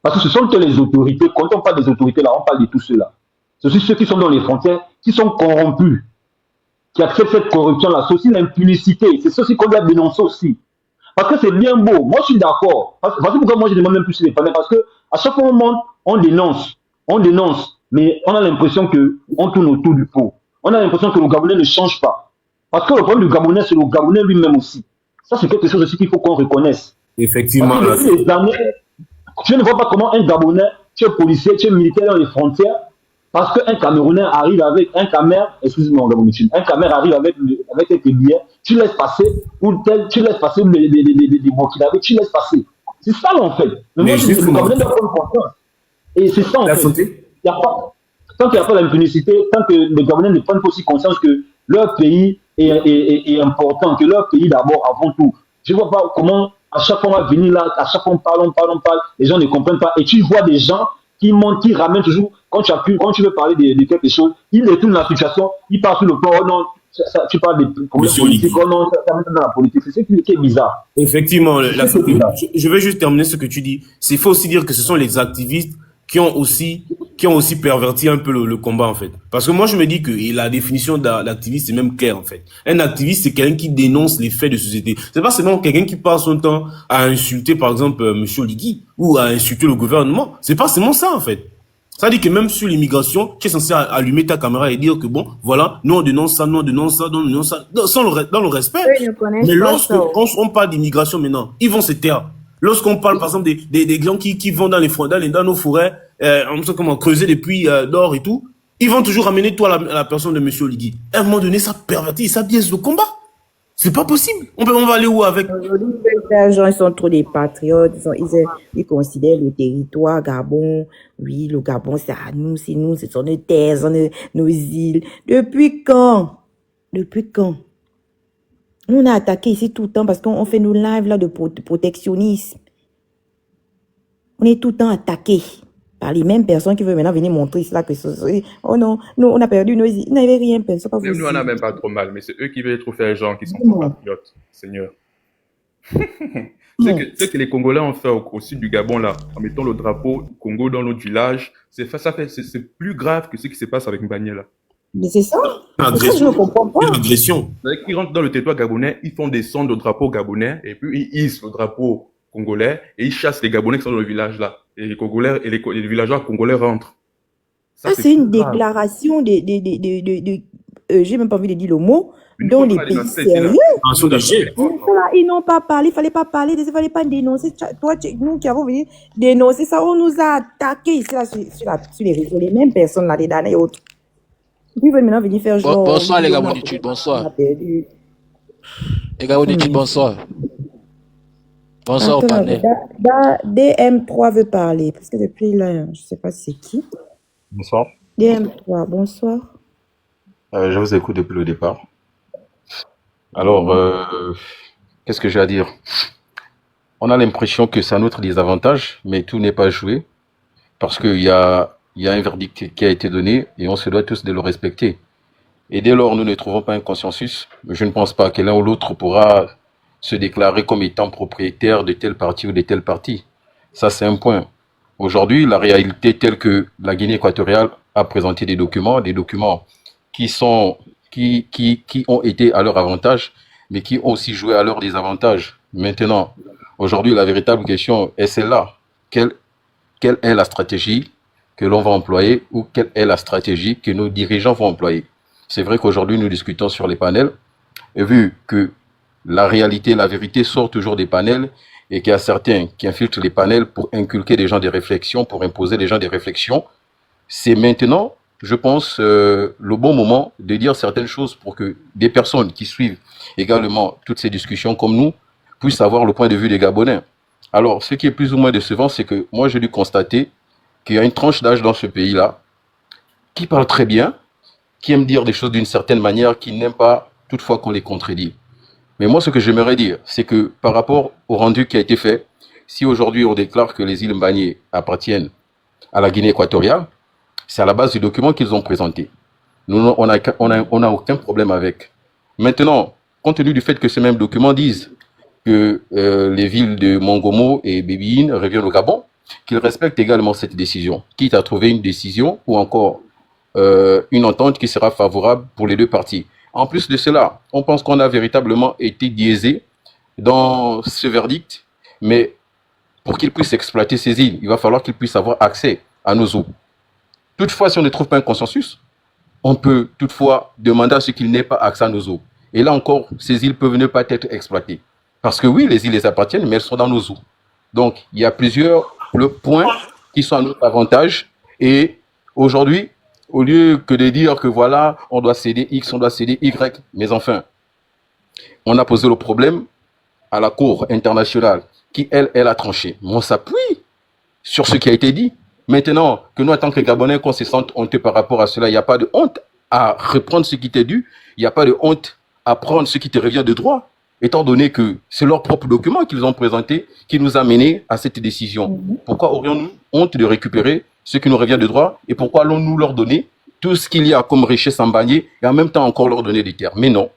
G: Parce que ce sont que les autorités. Quand on parle des autorités, là, on parle de tout cela. C'est aussi ceux qui sont dans les frontières, qui sont corrompus, qui acceptent cette corruption-là. C'est aussi l'impunité. C'est ceci qu'on doit dénoncer aussi. Parce que c'est bien beau. Moi, je suis d'accord. Parce que pourquoi moi, je demande même plus les panels. Parce que à chaque moment, on dénonce, mais on a l'impression qu'on tourne autour du pot. On a l'impression que le Gabonais ne change pas. Parce que le problème du Gabonais, c'est le Gabonais lui-même aussi. Ça, c'est quelque chose aussi qu'il faut qu'on reconnaisse.
B: Effectivement.
G: Je ne vois pas comment un Gabonais, tu es policier, tu es militaire dans les frontières, parce qu'un Camerounais arrive avec un Camer, excusez-moi, un Camer arrive avec quelques billets, tu laisses passer, tu laisses passer des Burkinabés, tu laisses passer. C'est ça, là, en fait. Mais moi, je dis que le Gabonais doit prendre confiance. Et c'est ça, en fait. Tant qu'il n'y a pas d'impunité, tant que les Gabonais ne prennent pas aussi conscience que leur pays est important, que leur pays d'abord, avant tout. Je ne vois pas comment, à chaque fois on va venir là, à chaque fois on parle, les gens ne comprennent pas. Et tu vois des gens qui monte, qui ramène toujours, quand tu veux parler de quelque chose, il détourne la situation, il part sur le plan, oh non, tu parles des problèmes politiques, oh non, ça met dans la politique, c'est ce qui est bizarre.
B: Effectivement, je vais juste terminer ce que tu dis. Il faut aussi dire que ce sont les activistes qui ont aussi perverti un peu le combat, en fait. Parce que moi, je me dis que la définition d'activiste, c'est même clair, en fait. Un activiste, c'est quelqu'un qui dénonce les faits de société. C'est pas seulement quelqu'un qui passe son temps à insulter, par exemple, Monsieur Oligui, ou à insulter le gouvernement. C'est pas seulement ça, en fait. Ça dit que même sur l'immigration, tu es censé allumer ta caméra et dire que bon, voilà, nous on dénonce ça, nous on dénonce ça, nous on dénonce ça, dans le respect. Mais lorsqu'on parle d'immigration maintenant, ils vont se taire. Lorsqu'on parle, par exemple, des gens qui vont dans nos forêts, on sait comment creuser des puits d'or et tout, ils vont toujours amener toi la personne de Monsieur Oligui. À un moment donné, ça pervertit, ça biaise le combat. C'est pas possible. On va aller où avec?
C: Aujourd'hui, les gens, ils sont trop des patriotes. Ils considèrent le territoire Gabon. Oui, le Gabon, c'est à nous, c'est nous, ce sont nos terres, nos îles. Depuis quand? On a attaqué ici tout le temps parce qu'on fait nos lives là de protectionnisme. On est tout le temps attaqué par les mêmes personnes qui veulent maintenant venir montrer cela que oh non, nous on a perdu nos îles. Ils n'avaient rien perdu, c'est pas possible.
E: Nous on n'a même pas trop mal, mais c'est eux qui veulent trop faire les gens qui sont patriotes, Seigneur. C'est que les Congolais ont fait au sud du Gabon là, en mettant le drapeau du Congo dans notre village, c'est plus grave que ce qui se passe avec Mbanye là.
C: Mais c'est ça.
B: Je ne comprends pas. L'agression.
E: C'est-à-dire qu'ils rentrent dans le territoire gabonais, ils font descendre le drapeau gabonais et puis ils hissent le drapeau congolais et ils chassent les Gabonais qui sont dans le village là. Et les Congolais et les villageois congolais rentrent.
C: Ça c'est une déclaration j'ai même pas envie de dire le mot, dans les pays sérieux. Ils n'ont pas parlé, il fallait pas parler, il fallait pas dénoncer. Toi, nous qui avons venu dénoncer ça, on nous a attaqué ici là, sur les réseaux, les mêmes personnes là, les derniers autres. Puis ils veulent maintenant venir faire genre.
L: Bonsoir les gars, bonitude, bonsoir. Les gars, bonitude, bonsoir. Bonsoir au panel.
C: DM3 veut parler, parce que depuis là, je sais pas c'est qui.
M: Bonsoir.
C: DM3, bonsoir.
M: Je vous écoute depuis le départ. Alors, qu'est-ce que j'ai à dire? On a l'impression que c'est à notre désavantage, mais tout n'est pas joué, parce qu'il y a un verdict qui a été donné et on se doit tous de le respecter. Et dès lors, nous ne trouvons pas un consensus, je ne pense pas que l'un ou l'autre pourra se déclarer comme étant propriétaire de tel parti ou de tel parti. Ça, c'est un point. Aujourd'hui, la réalité telle que la Guinée équatoriale a présenté des documents qui ont été à leur avantage, mais qui ont aussi joué à leur désavantage. Maintenant, aujourd'hui, la véritable question est celle-là. Quelle est la stratégie que l'on va employer ou quelle est la stratégie que nos dirigeants vont employer? C'est vrai qu'aujourd'hui, nous discutons sur les panels, et vu que la réalité, la vérité sort toujours des panels, et qu'il y a certains qui infiltrent les panels pour inculquer des gens des réflexions, pour imposer des gens des réflexions, c'est maintenant, je pense, le bon moment de dire certaines choses pour que des personnes qui suivent également toutes ces discussions comme nous puissent avoir le point de vue des Gabonais. Alors, ce qui est plus ou moins décevant, c'est que moi, j'ai dû constater qu'il y a une tranche d'âge dans ce pays-là qui parle très bien, qui aime dire des choses d'une certaine manière, qui n'aime pas toutefois qu'on les contredit. Mais moi, ce que j'aimerais dire, c'est que par rapport au rendu qui a été fait, si aujourd'hui on déclare que les îles Mbanye appartiennent à la Guinée équatoriale, c'est à la base du document qu'ils ont présenté. Nous, on n'a aucun problème avec. Maintenant, compte tenu du fait que ces mêmes documents disent que les villes de Mongomo et Bébéine reviennent au Gabon, qu'ils respectent également cette décision, quitte à trouver une décision ou encore une entente qui sera favorable pour les deux parties. En plus de cela, on pense qu'on a véritablement été biaisé dans ce verdict, mais pour qu'ils puissent exploiter ces îles, il va falloir qu'ils puissent avoir accès à nos eaux. Toutefois, si on ne trouve pas un consensus, on peut toutefois demander à ceux qui n'aient pas accès à nos eaux. Et là encore, ces îles peuvent ne pas être exploitées. Parce que oui, les îles les appartiennent, mais elles sont dans nos eaux. Donc, il y a plusieurs points qui sont à notre avantage. Et aujourd'hui, au lieu que de dire que voilà, on doit céder X, on doit céder Y, mais enfin, on a posé le problème à la Cour internationale qui, elle a tranché. Mais on s'appuie sur ce qui a été dit. Maintenant, que nous, en tant que Gabonais, qu'on se sente honteux par rapport à cela, il n'y a pas de honte à reprendre ce qui t'est dû, il n'y a pas de honte à prendre ce qui te revient de droit, étant donné que c'est leur propre document qu'ils ont présenté qui nous a menés à cette décision. Pourquoi aurions-nous honte de récupérer ce qui nous revient de droit, et pourquoi allons-nous leur donner tout ce qu'il y a comme richesse en Bagné et en même temps encore leur donner des terres? Mais non.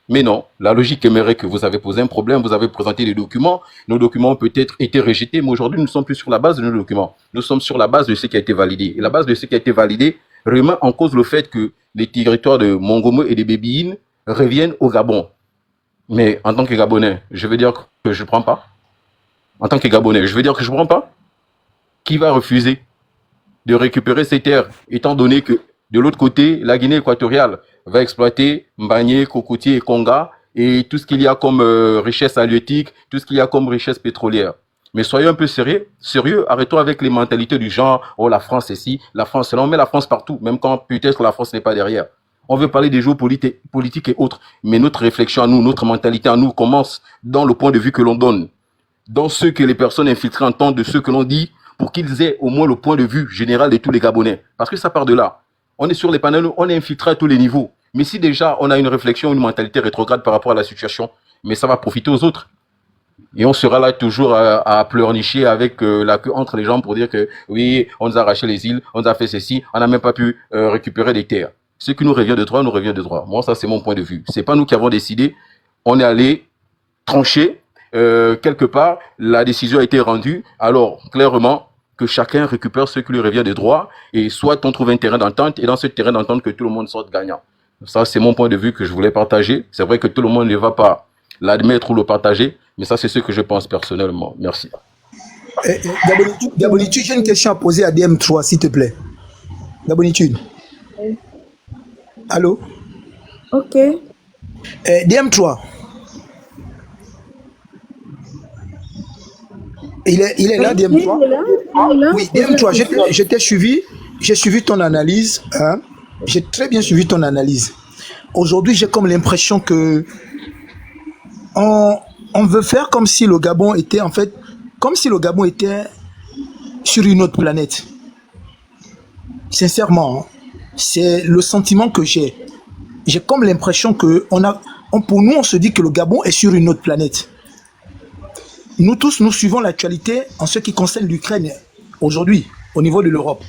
M: Mais non, la logique aimerait que vous avez posé un problème, vous avez présenté des documents, nos documents ont peut-être été rejetés, mais aujourd'hui, nous ne sommes plus sur la base de nos documents. Nous sommes sur la base de ce qui a été validé. Et la base de ce qui a été validé remet en cause le fait que les territoires de Mongomo et de Bébéine reviennent au Gabon. Mais en tant que Gabonais, je veux dire que je ne prends pas. En tant que Gabonais, je veux dire que je ne prends pas. Qui va refuser de récupérer ces terres, étant donné que de l'autre côté, la Guinée équatoriale va exploiter Mbagné, Cocotier et Conga et tout ce qu'il y a comme richesse halieutique, tout ce qu'il y a comme richesse pétrolière. Mais soyons un peu sérieux, arrêtons avec les mentalités du genre, oh la France est ci, la France c'est là, on met la France partout, même quand peut-être la France n'est pas derrière. On veut parler des jeux politiques et autres, mais notre réflexion à nous, notre mentalité à nous commence dans le point de vue que l'on donne, dans ce que les personnes infiltrées entendent de ce que l'on dit, pour qu'ils aient au moins le point de vue général de tous les Gabonais. Parce que ça part de là. On est sur les panels, on est infiltré à tous les niveaux. Mais si déjà on a une réflexion, une mentalité rétrograde par rapport à la situation, mais ça va profiter aux autres. Et on sera là toujours à pleurnicher avec la queue entre les jambes pour dire que oui, on nous a arraché les îles, on nous a fait ceci, on n'a même pas pu récupérer des terres. Ce qui nous revient de droit, nous revient de droit. Moi, ça c'est mon point de vue. C'est pas nous qui avons décidé. On est allé trancher. Quelque part, la décision a été rendue. Alors, clairement, que chacun récupère ce qui lui revient de droit et soit on trouve un terrain d'entente et dans ce terrain d'entente que tout le monde sorte gagnant. Ça, c'est mon point de vue que je voulais partager. C'est vrai que tout le monde ne va pas l'admettre ou le partager, mais ça, c'est ce que je pense personnellement. Merci.
J: Gabonitude, j'ai une question à poser à DM3, s'il te plaît. Gabonitude. Allô?
C: Ok.
J: DM3. Il est là, DM3.
C: Il est là.
J: Oui, DM3, j'ai suivi ton analyse. Hein? J'ai très bien suivi ton analyse. Aujourd'hui, j'ai comme l'impression que on veut faire comme si le Gabon était sur une autre planète. Sincèrement, hein, c'est le sentiment que j'ai. J'ai comme l'impression que pour nous, on se dit que le Gabon est sur une autre planète. Nous tous, nous suivons l'actualité en ce qui concerne l'Ukraine aujourd'hui, au niveau de l'Europe.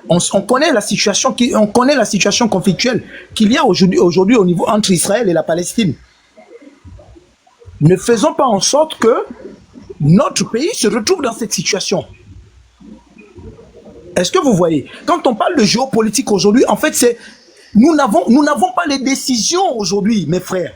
J: On connaît la situation conflictuelle qu'il y a aujourd'hui au niveau entre Israël et la Palestine. Ne faisons pas en sorte que notre pays se retrouve dans cette situation. Est-ce que vous voyez? Quand on parle de géopolitique aujourd'hui, en fait, nous n'avons pas les décisions aujourd'hui, mes frères.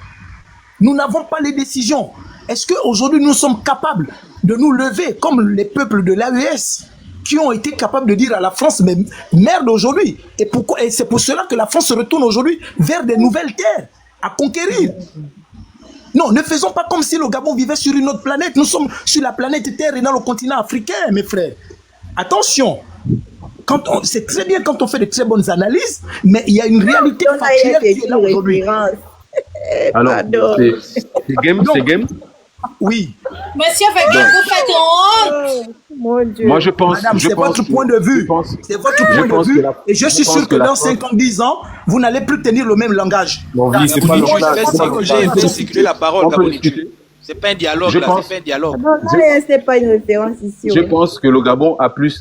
J: Nous n'avons pas les décisions. Est-ce qu'aujourd'hui, nous sommes capables de nous lever comme les peuples de l'AES qui ont été capables de dire à la France, mais merde aujourd'hui. Et c'est pour cela que la France se retourne aujourd'hui vers des nouvelles terres à conquérir. Non, ne faisons pas comme si le Gabon vivait sur une autre planète. Nous sommes sur la planète Terre et dans le continent africain, mes frères. Attention, c'est très bien quand on fait de très bonnes analyses, mais il y a une réalité factuelle qui est là aujourd'hui.
M: Alors, c'est game.
J: Oui.
F: Monsieur Fekir, vous faites honte.
C: Mon Dieu.
M: Moi, je pense.
J: Madame, c'est votre point de vue. C'est votre point de vue. Et je suis sûr que dans 5 ans, 10 ans, vous n'allez plus tenir le même langage.
M: Bon, oui, c'est pas le
N: J'ai fait circuler la parole, Gabonitude. C'est pas un dialogue, là, c'est pas un dialogue.
C: Non, c'est pas une référence ici.
M: Je pense que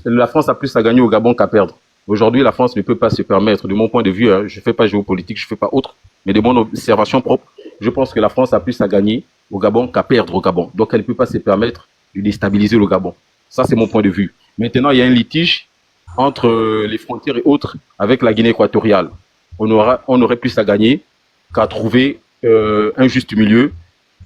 M: la France a plus à gagner au Gabon qu'à perdre. Aujourd'hui, la France ne peut pas se permettre, de mon point de vue, hein, je ne fais pas géopolitique, je ne fais pas autre, mais de mon observation propre, je pense que la France a plus à gagner au Gabon qu'à perdre au Gabon. Donc, elle ne peut pas se permettre de déstabiliser le Gabon. Ça, c'est mon point de vue. Maintenant, il y a un litige entre les frontières et autres avec la Guinée équatoriale. On aurait plus à gagner qu'à trouver un juste milieu,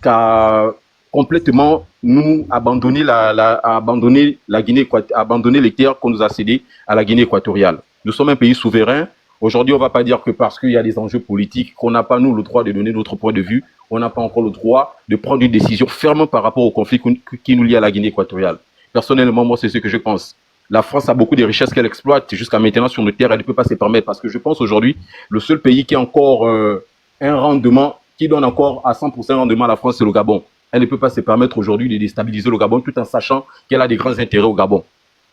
M: qu'à complètement nous abandonner la Guinée, abandonner les terres qu'on nous a cédées à la Guinée équatoriale. Nous sommes un pays souverain. Aujourd'hui, on ne va pas dire que parce qu'il y a des enjeux politiques qu'on n'a pas, nous, le droit de donner notre point de vue, on n'a pas encore le droit de prendre une décision ferme par rapport au conflit qui nous lie à la Guinée équatoriale. Personnellement, moi, c'est ce que je pense. La France a beaucoup de richesses qu'elle exploite jusqu'à maintenant sur nos terres, elle ne peut pas se permettre parce que je pense aujourd'hui, le seul pays qui a encore un rendement, qui donne encore à 100% rendement à la France, c'est le Gabon. Elle ne peut pas se permettre aujourd'hui de déstabiliser le Gabon tout en sachant qu'elle a des grands intérêts au Gabon.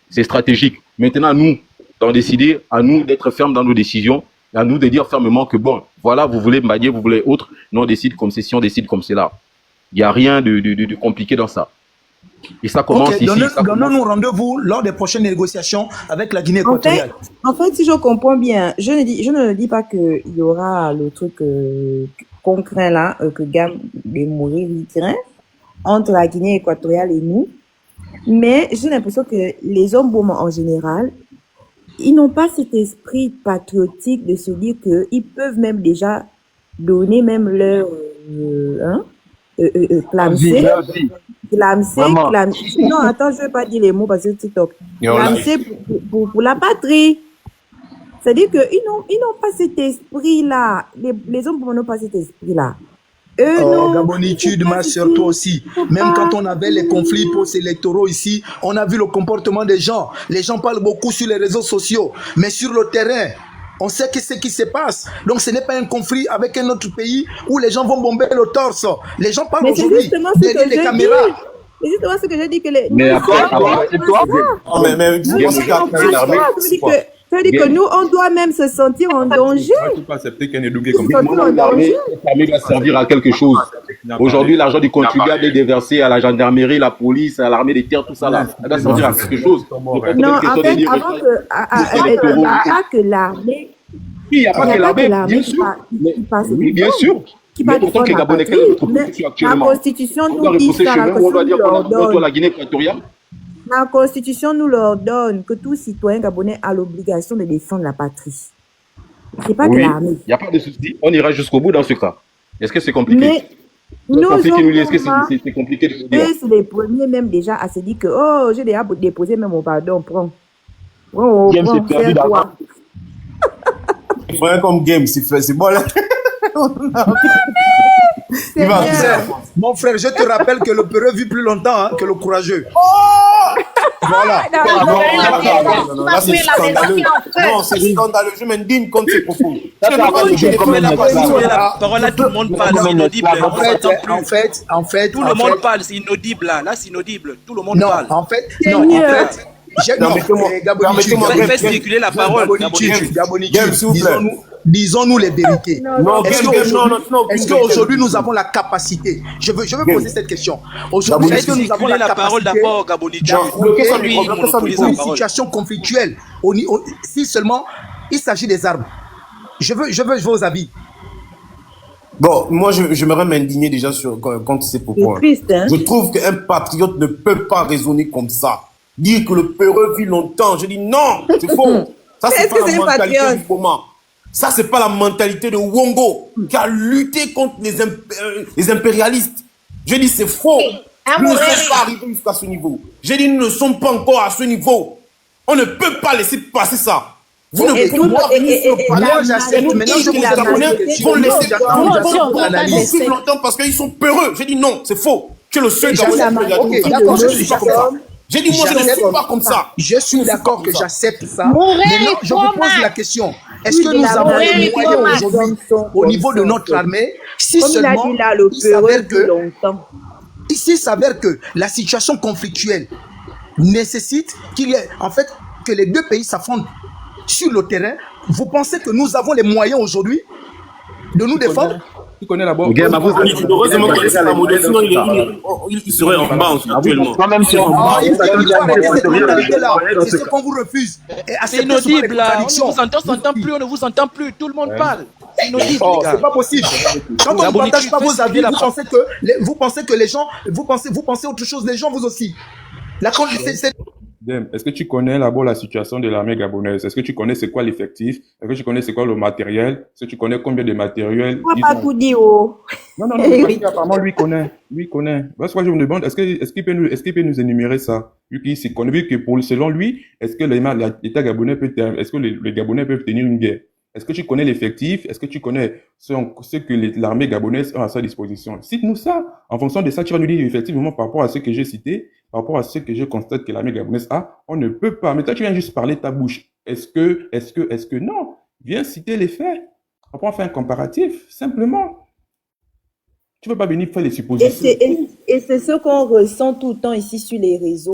M: C'est stratégique. Maintenant, à nous d'en décider, à nous d'être fermes dans nos décisions, à nous de dire fermement que bon, voilà, vous voulez Mbagné, vous voulez autre, nous on décide comme ceci, on décide comme cela. Il n'y a rien de compliqué dans ça. Et ça commence
J: Ok,
M: ici. Ça commence.
J: donnons-nous rendez-vous lors des prochaines négociations avec la Guinée
C: En fait,
J: équatoriale.
C: si je comprends bien, je ne dis pas qu'il y aura le truc qu'on craint là, que Gam de mourir, il craint, entre la Guinée équatoriale et nous. Mais j'ai l'impression que les hommes Boma en général, ils n'ont pas cet esprit patriotique de se dire qu'ils peuvent même déjà donner même leur clamser. Non, attends, je vais pas dire les mots parce que TikTok. Clamser pour la patrie. C'est-à-dire qu'ils n'ont pas cet esprit-là. Les hommes n'ont pas cet esprit-là.
J: Gabonitude, ma soeur, toi aussi. Même quand on avait les conflits post-électoraux ici, on a vu le comportement des gens. Les gens parlent beaucoup sur les réseaux sociaux, mais sur le terrain, on sait ce qui se passe. Donc ce n'est pas un conflit avec un autre pays où les gens vont bomber le torse. Les gens parlent aujourd'hui derrière les caméras.
C: C'est justement ce que je dis que les...
M: Mais après,
C: ça veut dire que nous, on doit même se sentir en danger.
E: Il ne faut pas accepter qu'un édougué comme ça.
M: L'armée va servir à quelque chose. Aujourd'hui, l'argent du contribuable est déversé à la gendarmerie, la police, à l'armée des terres, tout ça là. Ça doit servir à quelque chose.
C: Non, en fait, avant que l'armée...
M: Il n'y a pas que l'armée, bien sûr. Oui, bien sûr. Mais pourtant, que Gabonais, quelle est notre position actuellement?
C: La Constitution
M: nous dit ça, on doit dire qu'on doit la Guinée équatoriale.
C: La Constitution nous ordonne que tout citoyen gabonais a l'obligation de défendre la patrie. C'est pas que l'armée.
M: Il n'y a pas de souci. On ira jusqu'au bout dans ce cas. Est-ce que c'est compliqué?
C: Mais nous,
M: est-ce que c'est compliqué de vous dire?
C: C'est les premiers même déjà à se dire que oh, j'ai déjà déposé même mon pardon, prends.
B: Game, c'est perdu d'abord. Frère comme game, c'est bon là.
J: Mon frère, je te rappelle que le peureux vit plus longtemps que le courageux. Voilà.
B: Là, c'est scandaleux. Non, c'est scandaleux. Je m'indigne contre ces propos.
N: La parole là, tout le monde parle, c'est inaudible.
J: En fait,
N: tout le monde parle, c'est inaudible là. Là, c'est inaudible. Tout le monde parle.
J: En fait,
N: faites circuler la parole.
J: Disons-nous les vérités. Est-ce qu'aujourd'hui nous avons la capacité? Je veux poser cette question. Aujourd'hui, est-ce que nous avons la
N: parole d'abord, Gabonitude?
J: Une situation conflictuelle. Si seulement il s'agit des armes. Je veux vos avis.
B: Bon, moi, j'aimerais m'indigner déjà contre ces propos.
C: Triste, hein?
B: Je trouve qu'un patriote ne peut pas raisonner comme ça. Dire que le peureux vit longtemps. Je dis non, c'est faux. Ça, c'est pas la mentalité du moment. Ça, c'est pas la mentalité de Wongo qui a lutté contre les impérialistes. Je dis c'est faux. Nous ne sommes pas arrivés jusqu'à ce niveau. Je dis nous ne sommes pas encore à ce niveau. On ne peut pas laisser passer ça. Vous ne pouvez pas venir sur le palais.
J: J'accepte. Maintenant, je
B: les Gabonais vont laisser passer longtemps parce qu'ils sont peureux. J'ai dit non, c'est faux. Tu es le seul Gabonais.
J: D'accord, je suis pas comme ça.
B: J'ai dit moi je ne suis pas comme ça.
J: Je suis d'accord que j'accepte ça. Maintenant, je vous pose la question. Est-ce que nous avons les moyens aujourd'hui au niveau de notre armée si seulement il s'avère que la situation conflictuelle nécessite qu'il y ait en fait que les deux pays s'affrontent sur le terrain? Vous pensez que nous avons les moyens aujourd'hui de nous défendre?
E: Tu connais la bonne.
B: Heureusement qu'il est à la modèle, sinon il serait en bas actuellement.
J: C'est ce qu'on vous refuse.
N: C'est inaudible là. On ne vous entend plus, on ne vous entend plus. Tout le monde parle. C'est inaudible.
J: C'est pas possible. Quand on ne partage pas vos avis, vous pensez que les gens, vous pensez autre chose, les gens vous aussi.
E: Est-ce que tu connais d'abord la situation de l'armée gabonaise? Est-ce que tu connais c'est quoi l'effectif? Est-ce que tu connais c'est quoi le matériel? Est-ce que tu connais combien de matériel?
C: On va pas tout dire.
E: Non, apparemment lui connaît. Parce que je me demande, est-ce qu'il peut nous énumérer ça? Vu qu'il s'y connaît, vu que selon lui, est-ce que l'État gabonais est-ce que les Gabonais peuvent tenir une guerre? Est-ce que tu connais l'effectif? Est-ce que tu connais ce que l'armée gabonaise a à sa disposition? Cite-nous ça. En fonction de ça, tu vas nous dire effectivement par rapport à ce que j'ai cité, par rapport à ce que je constate que l'armée gabonaise a, on ne peut pas. Mais toi, tu viens juste parler de ta bouche. Est-ce que non? Viens citer les faits. Après, on fait un comparatif, simplement. Tu ne peux pas venir faire les suppositions.
C: Et c'est ce qu'on ressent tout le temps ici sur les réseaux.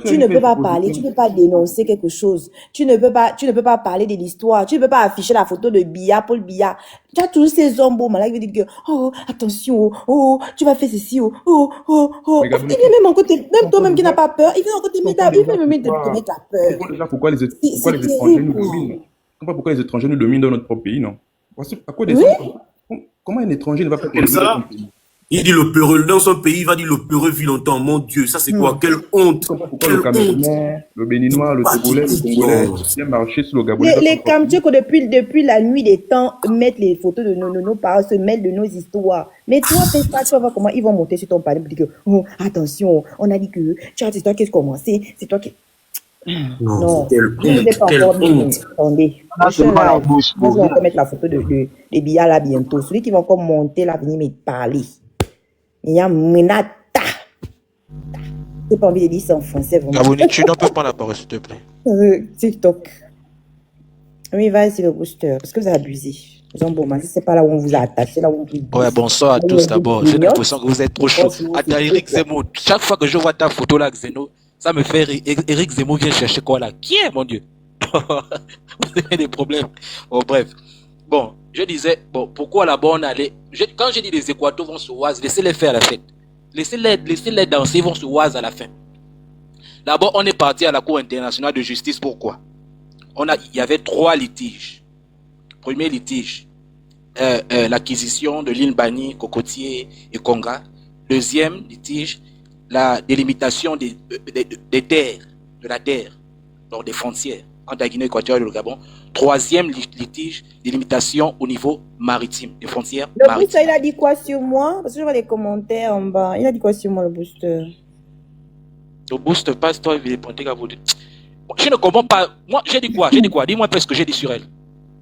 C: Tu ne peux pas parler, tu ne peux pas dénoncer quelque chose. Tu ne peux pas parler de l'histoire. Tu ne peux pas afficher la photo de Biya, Paul Biya. Tu as tous ces hommes là qui veulent dire que, oh, attention, oh, tu vas faire ceci, oh. Il vient même encore même toi-même qui n'as pas peur, il vient encore te mettre la peur.
E: Pourquoi les étrangers nous dominent? Pourquoi les étrangers nous dominent dans notre propre pays, non? À quoi des comment un étranger ne va pas
B: comme ça? Il dit le peureux dans son pays, il va dire le peureux vit longtemps. Mon Dieu, ça c'est quoi? Quelle honte!
E: Pourquoi le Camerounais, le Béninois, le Togolais, le Congolais viennent marcher sur le Gabonais?
C: Les Kamtchèques, depuis la nuit des temps, mettent les photos de nos parents, se mêlent de nos histoires. Mais toi, tu vas voir comment ils vont monter sur ton panier pour dire que, oh, attention, on a dit que, c'est toi qui as commencé, c'est toi qui... Non, quelle honte. Attendez, on va mettre la photo de Biya là bientôt. Celui qui va encore monter là, venir me parler. Il y a Menata. J'ai pas envie de dire ça en français.
N: Gaboni, tu n'en peux pas la parole, s'il te plaît.
C: TikTok. Oui, vas-y, le booster. Parce que vous avez abusé. C'est pas là où on vous a attaché, là où on vous...
L: Ouais, bonsoir à tous d'abord. J'ai l'impression que vous êtes trop chaud. Attends, Eric Zemmour, chaque fois que je vois ta photo là, Xeno, ça me fait rire. Eric Zemmour vient chercher quoi là? Qui est, mon Dieu? Vous avez des problèmes. Bon, bref. Bon, je disais, bon, pourquoi là-bas on allait... Quand j'ai dit les Équatos vont se oise, laissez-les faire la fête. Laissez-les danser, ils vont se oise à la fin. Là-bas, on est parti à la Cour internationale de justice. Pourquoi? Il y avait 3 litiges. Premier litige, l'acquisition de l'île Bani, Cocotier et Conga. Deuxième litige, la délimitation des terres, de la terre, donc des frontières entre la Guinée équatoriale et le Gabon. Troisième litige, délimitation au niveau maritime, des frontières maritimes.
C: Le booster, il a dit quoi sur moi? Parce que je vois les commentaires en bas. Il a dit quoi sur moi, le booster?
L: Le booster, passe-toi, il est pointé à vous. Je ne comprends pas. Moi, j'ai dit quoi? Dis-moi un peu ce que j'ai dit sur elle.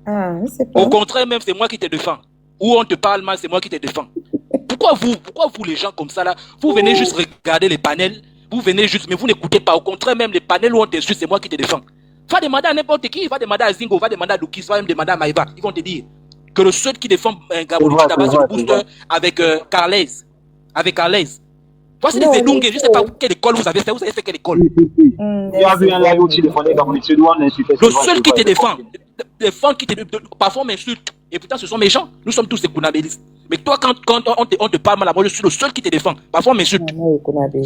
C: Ah, je sais pas.
L: Au contraire, même, c'est moi qui te défends. Ou on te parle mal, c'est moi qui te défends. Pourquoi vous, les gens comme ça, là, vous venez juste regarder les panels, vous venez juste, mais vous n'écoutez pas. Au contraire, même les panels où on t'insulte, c'est moi qui te défends. Va demander à n'importe qui, va demander à Zingo, va demander à Lukis, va même demander à Maïva. Ils vont te dire que le seul qui défend un Gabonais, c'est le booster avec Carles. Avec Carles. Voici des Edungue, je ne sais pas quelle école vous avez fait quelle école?
G: Il y a vu un live où tu défendais Gabonais, tu dois l'insulter.
L: Le seul qui te défend, parfois on m'insulte, et pourtant ce sont mes gens, nous sommes tous des Kounabélistes. Mais toi, quand on te parle mal, je suis le seul qui te défend. Parfois on m'insulte.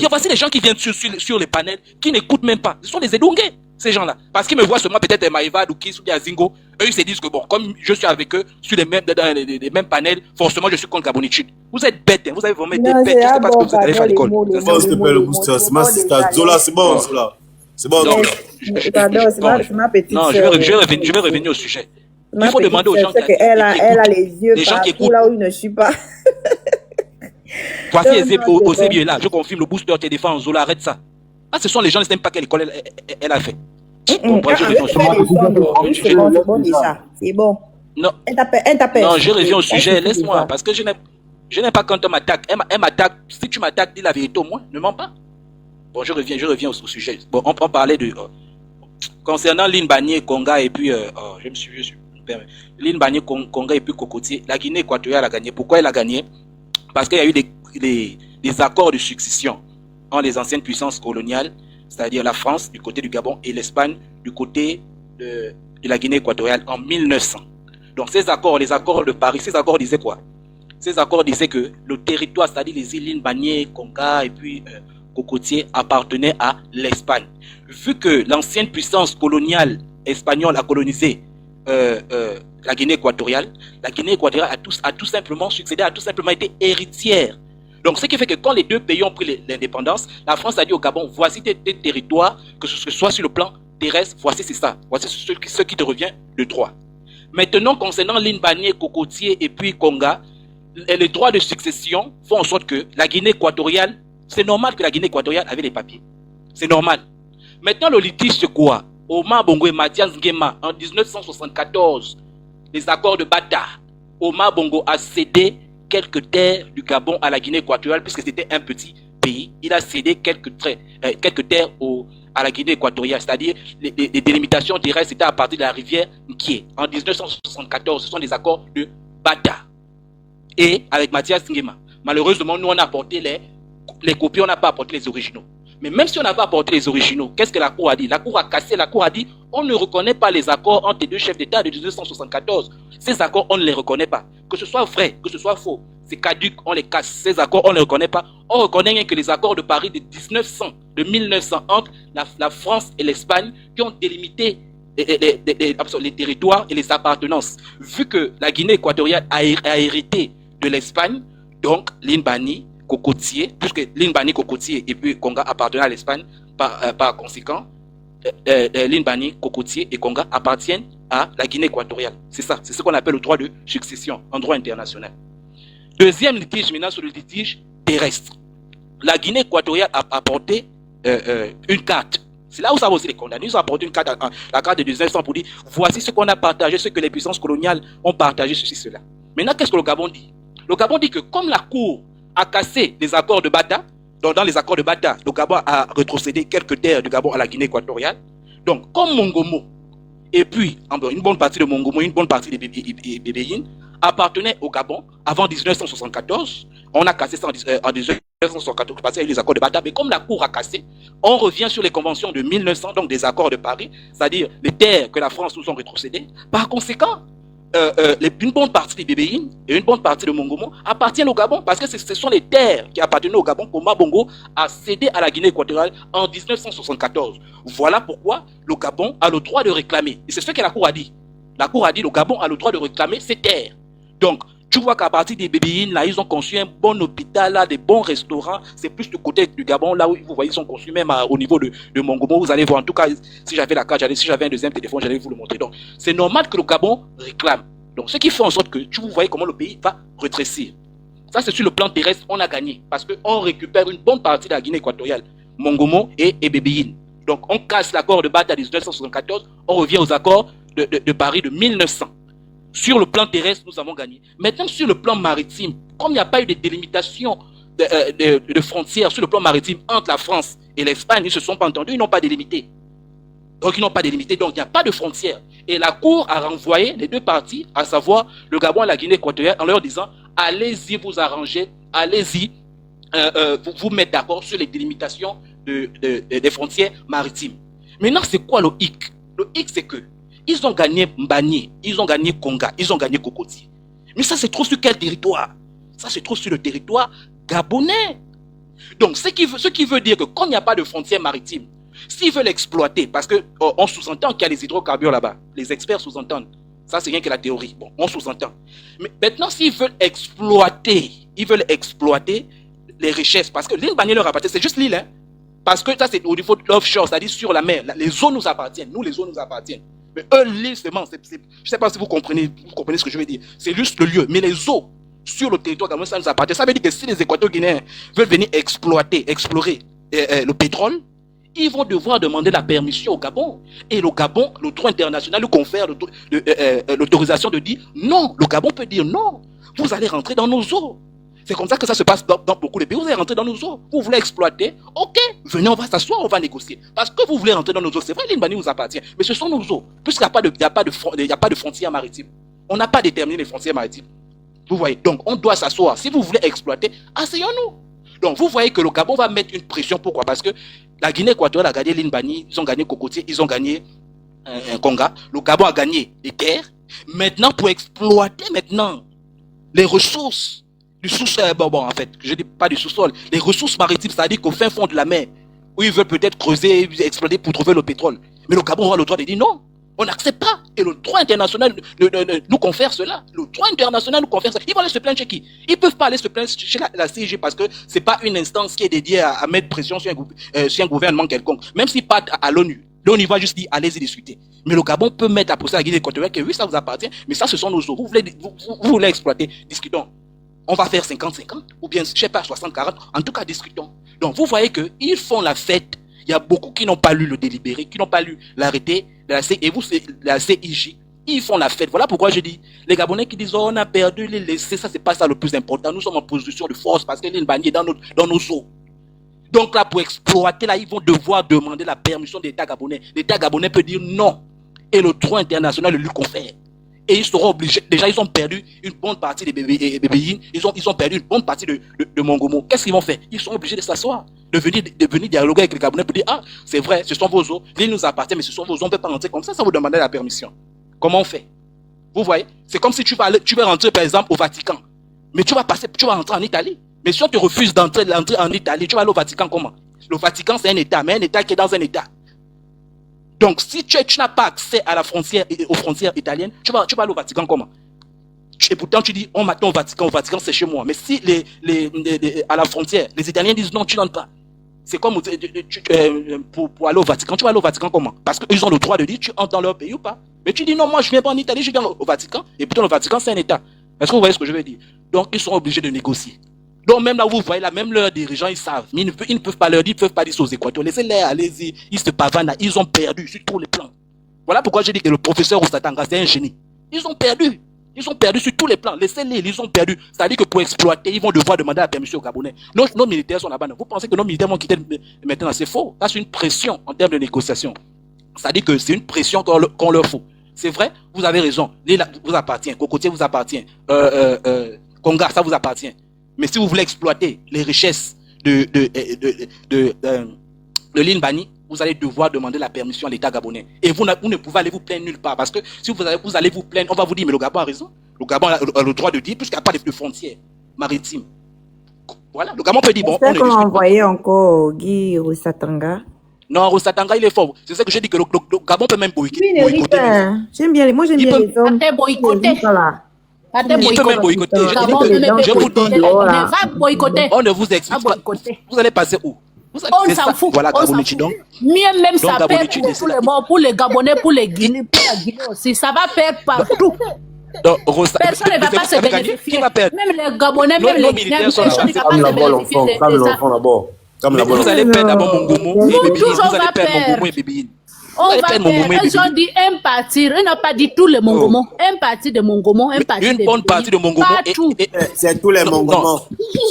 L: Voici les gens qui viennent sur les panels, qui n'écoutent même pas. Ce sont des Edungue, ces gens-là. Parce qu'ils me voient seulement peut-être Maïva, Lukis ou Zingo. Eux, ils se disent que bon, comme je suis avec eux, sur les mêmes panels, forcément je suis contre Gabonitude. Vous êtes bêtes, vous avez vraiment été bêtes. Je ne sais pas ce que vous avez fait à l'école.
B: Bon, s'il te plaît, le booster, c'est ma sister. Zola, c'est bon, Zola. C'est bon, Zola.
C: C'est ma petite
L: non, je vais revenir au sujet. Il faut demander aux gens qui
C: elle a les yeux partout là où il ne suit pas.
L: Voici Eusebio là, je confirme, le booster te défend, Zola, arrête ça. Ah, ce sont les gens qui ne savent pas quelle école elle a fait. Bon, bref, je reviens au sujet.
C: C'est bon déjà, c'est bon.
L: Non, je reviens au sujet, laisse-moi, parce que je n'aime pas quand on m'attaque. Elle m'attaque, si tu m'attaques, dis la vérité au moins, ne mens pas. Bon, je reviens au sujet. Bon, on parlait de... concernant Lîne Banier, Conga et puis... je me suis... Lîne Banier, Conga et puis Cocotier, la Guinée équatoriale a gagné. Pourquoi elle a gagné? Parce qu'il y a eu des accords de succession entre les anciennes puissances coloniales, c'est-à-dire la France du côté du Gabon et l'Espagne du côté de la Guinée équatoriale en 1900. Donc ces accords, les accords de Paris, ces accords disaient quoi? Ces accords disaient que le territoire, c'est-à-dire les îles Lîne Banier, Conga et puis Cocotier appartenaient à l'Espagne. Vu que l'ancienne puissance coloniale espagnole a colonisé la Guinée équatoriale a tout simplement succédé, a tout simplement été héritière. Donc ce qui fait que quand les deux pays ont pris l'indépendance, la France a dit au Gabon, voici tes territoires, que ce soit sur le plan terrestre, voici c'est ça, voici ce qui te revient de droit. Maintenant, concernant Lîne Banier, Cocotier et puis Conga, les droits de succession font en sorte que la Guinée équatoriale, c'est normal que la Guinée équatoriale avait les papiers. C'est normal. Maintenant, le litige, c'est quoi? Omar Bongo et Mathias Nguema, en 1974, les accords de Bata, Omar Bongo a cédé quelques terres du Gabon à la Guinée équatoriale, puisque c'était un petit pays. Il a cédé quelques terres à la Guinée équatoriale, c'est-à-dire les délimitations terrestres, c'était à partir de la rivière Nkié. En 1974, ce sont des accords de Bata. Et avec Mathias Nguema. Malheureusement, nous, on a apporté les copies, on n'a pas apporté les originaux. Mais même si on n'a pas apporté les originaux, qu'est-ce que la Cour a dit? La Cour a cassé, la Cour a dit on ne reconnaît pas les accords entre les deux chefs d'État de 1974. Ces accords, on ne les reconnaît pas. Que ce soit vrai, que ce soit faux, c'est caduc, on les casse. Ces accords, on ne les reconnaît pas. On reconnaît rien que les accords de Paris de 1900 entre la France et l'Espagne qui ont délimité les territoires et les appartenances. Vu que la Guinée équatoriale a hérité de l'Espagne, donc Limbani, Cocotier, puisque Limbani, Cocotier et puis Conga appartenaient à l'Espagne, par conséquent, Limbani, Cocotier et Conga appartiennent à la Guinée équatoriale. C'est ça, c'est ce qu'on appelle le droit de succession en droit international. Deuxième litige maintenant sur le litige terrestre. La Guinée équatoriale a apporté une carte. C'est là où ça va aussi les condamnés. Ils ont apporté une carte, la carte de 1900 pour dire voici ce qu'on a partagé, ce que les puissances coloniales ont partagé, ceci, cela. Maintenant, qu'est-ce que le Gabon dit? Le Gabon dit que comme la Cour a cassé les accords de Bata, donc dans les accords de Bata, le Gabon a rétrocédé quelques terres du Gabon à la Guinée équatoriale. Donc, comme Mongomo, et puis une bonne partie de Mongomo, une bonne partie des Bébéines, appartenaient au Gabon avant 1974. On a cassé ça en 1974 parce qu'il y a eu les accords de Bata. Mais comme la Cour a cassé, on revient sur les conventions de 1900, donc des accords de Paris, c'est-à-dire les terres que la France nous ont rétrocédées. Par conséquent, une bonne partie des Bébéines et une bonne partie de Mongomo appartiennent au Gabon parce que ce sont les terres qui appartenaient au Gabon qu'Omar Bongo a cédé à la Guinée équatoriale en 1974. Voilà pourquoi le Gabon a le droit de réclamer. Et c'est ce que la Cour a dit. La Cour a dit que le Gabon a le droit de réclamer ses terres. Donc, tu vois qu'à partir des Bébéines, là, ils ont construit un bon hôpital, là, des bons restaurants. C'est plus du côté du Gabon, là où vous voyez, ils sont construits même au niveau de Mongomo. Vous allez voir, en tout cas, si j'avais la carte, si j'avais un deuxième téléphone, j'allais vous le montrer. Donc, c'est normal que le Gabon réclame. Donc, ce qui fait en sorte que vous voyez comment le pays va rétrécir. Ça, c'est sur le plan terrestre, on a gagné. Parce qu'on récupère une bonne partie de la Guinée équatoriale, Mongomo et Bébéine. Donc, on casse l'accord de Bata de 1974, on revient aux accords de Paris de 1900. Sur le plan terrestre, nous avons gagné. Maintenant, sur le plan maritime, comme il n'y a pas eu de délimitation de frontières sur le plan maritime entre la France et l'Espagne, ils ne se sont pas entendus, ils n'ont pas délimité. Donc, ils n'ont pas délimité, donc il n'y a pas de frontières. Et la Cour a renvoyé les deux parties, à savoir le Gabon et la Guinée équatoriale, en leur disant allez-y vous arranger, allez-y vous mettre d'accord sur les délimitations des frontières maritimes. Maintenant, c'est quoi le hic? Le hic, c'est que ils ont gagné Mbani, ils ont gagné Conga, ils ont gagné Cocody. Mais ça se trouve sur quel territoire? Ça se trouve sur le territoire gabonais. Donc, ce qui veut dire que quand il n'y a pas de frontières maritimes, s'ils veulent exploiter, parce qu'on sous-entend qu'il y a les hydrocarbures là-bas, les experts sous-entendent, ça c'est rien que la théorie, bon, on sous-entend. Mais maintenant, s'ils veulent exploiter les richesses, parce que l'île Bani leur appartient, c'est juste l'île, hein, parce que ça c'est au niveau de l'offshore, c'est-à-dire sur la mer, les eaux nous appartiennent, les eaux nous appartiennent. Mais eux, l'île seulement, je ne sais pas si vous comprenez ce que je veux dire, c'est juste le lieu, mais les eaux sur le territoire gabonais, ça nous appartient. Ça veut dire que si les Équato-Guinéens veulent venir explorer le pétrole, ils vont devoir demander la permission au Gabon. Et le Gabon, le droit international lui confère l'autorisation de dire non. Le Gabon peut dire non. Vous allez rentrer dans nos eaux. C'est comme ça que ça se passe dans beaucoup de pays. Vous allez rentrer dans nos eaux. Vous voulez exploiter? Ok, venez, on va s'asseoir, on va négocier. Parce que vous voulez rentrer dans nos eaux. C'est vrai, l'Inbani vous appartient. Mais ce sont nos eaux. Puisqu'il n'y a pas de frontières maritimes. On n'a pas déterminé les frontières maritimes. Vous voyez? Donc, on doit s'asseoir. Si vous voulez exploiter, asseyons-nous. Donc, vous voyez que le Gabon va mettre une pression. Pourquoi? Parce que la Guinée équatoriale a gagné l'Inbani, ils ont gagné Cocotier, ils ont gagné Conga. Le Gabon a gagné les terres. Maintenant, pour exploiter les ressources du sous-sol, en fait, je dis pas du sous-sol, les ressources maritimes, c'est-à-dire qu'au fin fond de la mer, où ils veulent peut-être creuser, exploiter pour trouver le pétrole. Mais le Gabon aura le droit de dire non. On n'accepte pas. Et le droit international nous confère cela. Le droit international nous confère ça. Ils vont aller se plaindre chez qui? Ils ne peuvent pas aller se plaindre chez la CIG parce que ce n'est pas une instance qui est dédiée à mettre pression sur un gouvernement quelconque. Même s'ils partent à l'ONU, l'ONU va juste dire allez-y discuter. Mais le Gabon peut mettre à procès à la Guinée équatoriale que oui, ça vous appartient, mais ça, ce sont nos eaux. Vous voulez exploiter, discutons. On va faire 50-50 ou bien, je ne sais pas, 60-40. En tout cas, discutons. Donc, vous voyez qu'ils font la fête. Il y a beaucoup qui n'ont pas lu le délibéré, qui n'ont pas lu l'arrêté de la CIJ. Ils font la fête. Voilà pourquoi je dis, les Gabonais qui disent, oh, on a perdu les laissés, ça, c'est pas ça le plus important. Nous sommes en position de force parce que l'Inbani est dans nos eaux. Donc là, pour exploiter, là, ils vont devoir demander la permission de l'État gabonais. L'État gabonais peut dire non. Et le droit international le lui confère. Et ils seront obligés. Déjà, ils ont perdu une bonne partie des bébéines. Ils ont perdu une bonne partie de Mongomo. Qu'est-ce qu'ils vont faire? Ils sont obligés de s'asseoir, de venir dialoguer avec les Gabonais pour dire, ah, c'est vrai, ce sont vos eaux. L'île nous appartient, mais ce sont vos eaux. On ne peut pas rentrer comme ça. Ça vous demandait la permission. Comment on fait? Vous voyez? C'est comme si tu vas rentrer, par exemple, au Vatican. Mais tu vas rentrer en Italie. Mais si on te refuse d'entrer en Italie, tu vas aller au Vatican comment? Le Vatican, c'est un État, mais un État qui est dans un État. Donc, si tu n'as pas accès à la frontière, aux frontières italiennes, tu vas aller au Vatican comment? Et pourtant, tu dis, on m'attend au Vatican, c'est chez moi. Mais si à la frontière, les Italiens disent non, tu n'entres pas. C'est comme pour aller au Vatican, tu vas aller au Vatican comment? Parce qu'ils ont le droit de dire, tu entres dans leur pays ou pas. Mais tu dis, non, moi, je ne viens pas en Italie, je viens au Vatican. Et pourtant, le Vatican, c'est un État. Est-ce que vous voyez ce que je veux dire? Donc, ils sont obligés de négocier. Donc, même là, vous voyez, là, même leurs dirigeants, ils savent. Mais ils ne peuvent pas leur dire, ils ne peuvent pas dire aux Équateurs. Laissez-les, allez-y. Ils se pavanent là. Ils ont perdu sur tous les plans. Voilà pourquoi j'ai dit que le professeur Oustatanga, c'est un génie. Ils ont perdu. Ils ont perdu sur tous les plans. Laissez-les, ils ont perdu. C'est-à-dire que pour exploiter, ils vont devoir demander la permission aux Gabonais. Nos militaires sont là-bas. Vous pensez que nos militaires vont quitter maintenant? C'est faux. Là, c'est une pression en termes de négociation. C'est-à-dire que c'est une pression qu'on leur faut. C'est vrai, vous avez raison. L'île vous appartient. Cocotier vous appartient. Conga, ça vous appartient. Mais si vous voulez exploiter les richesses de l'île Bani, vous allez devoir demander la permission à l'État gabonais. Et vous ne pouvez aller vous plaindre nulle part. Parce que si vous allez vous plaindre, on va vous dire, mais le Gabon a raison. Le Gabon a le droit de dire, puisqu'il n'y a pas de frontières maritimes. Voilà, le Gabon peut dire, bon, on
C: est qu'on a envoyé encore Guy Oustatanga.
L: Non, Oustatanga, il est fort. C'est ça que j'ai dit, que le Gabon peut même boycotter.
C: J'aime bien les hommes.
D: Boycotter.
L: Il peut même boycotter. Je vous dis,
D: on va boycotter.
L: On ne vous explique pas. Vous allez passer où?
D: On s'en fout.
L: Voilà, Gabonichi donc.
D: Mieux même ça perd pour les morts, pour les Gabonais, pour les Guinéens, pour la Guinée aussi. Ça va perdre partout. Personne ne va pas se bénéficier. Même les Gabonais, même les Guinéens, personne ne va pas se bénéficier.
L: Vous allez perdre d'abord Mongomo.
D: Nous, on va perdre. On va perdre. Ils ont dit un parti. Ils n'ont pas dit tous les Mongomo. Un parti de Mongomo, un parti de
L: une bonne partie de Mongomo.
B: C'est tous les Mongomo.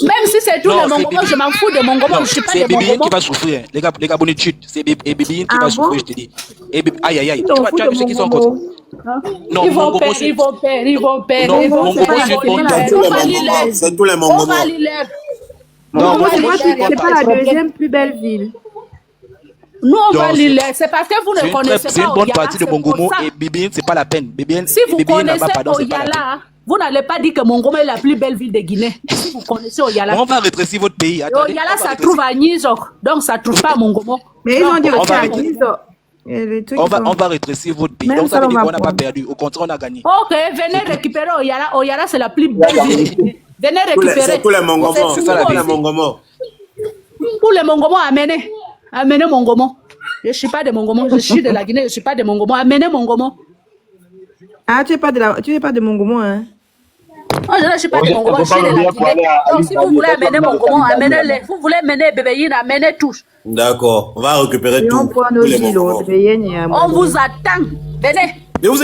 D: Même si c'est tous les Mongomo, je m'en fous des Mongomo. Je ne suis pas des Mongomo.
L: C'est Bébéine qui va souffrir. Les Gabonais chutent. C'est Bébéine qui va souffrir, je te dis. Aïe, aïe, aïe. Tu as vu ce qu'ils sont contre. Non,
D: ils vont perdre.
B: C'est tous les Mongomo.
C: Non, moi, c'est pas la deuxième plus belle ville.
D: Nous, on va l'île. C'est parce que vous ne connaissez pas
L: c'est une bonne partie de Mongomo et Bébéine, c'est pas la peine. Bébéine,
D: si vous connaissez Oyala, vous n'allez pas dire que Mongomo est la plus belle ville de Guinée. Si vous connaissez Oyala.
L: On va rétrécir votre pays.
D: Oyala, ça trouve à Nizok. Donc, ça ne trouve pas à Mongomo.
C: Mais ils ont dit aussi à Nizok.
L: On va rétrécir votre pays. Donc, ça veut dire qu'on n'a pas perdu. Au contraire, on a gagné.
D: Ok, venez récupérer Oyala. Oyala, c'est la plus belle ville de Guinée. Venez récupérer.
B: C'est tous les Mongomo. C'est ça, tous les Mongomo.
D: Pour les Mongomo, amenez Mongomo. Je ne suis pas de Mongomo, je suis de la Guinée, je ne suis pas de Mongomo. Amenez Mongomo.
C: Ah, tu n'es pas de Mongomo, hein?
D: Oh, je ne suis pas de Mongomo, je suis de la Guinée. Donc, si vous voulez amener Mongomo, amenez-les. Vous voulez amener Bébéine, amenez tous.
B: D'accord, on va récupérer tout.
D: On vous attend. Venez.
B: Mais vous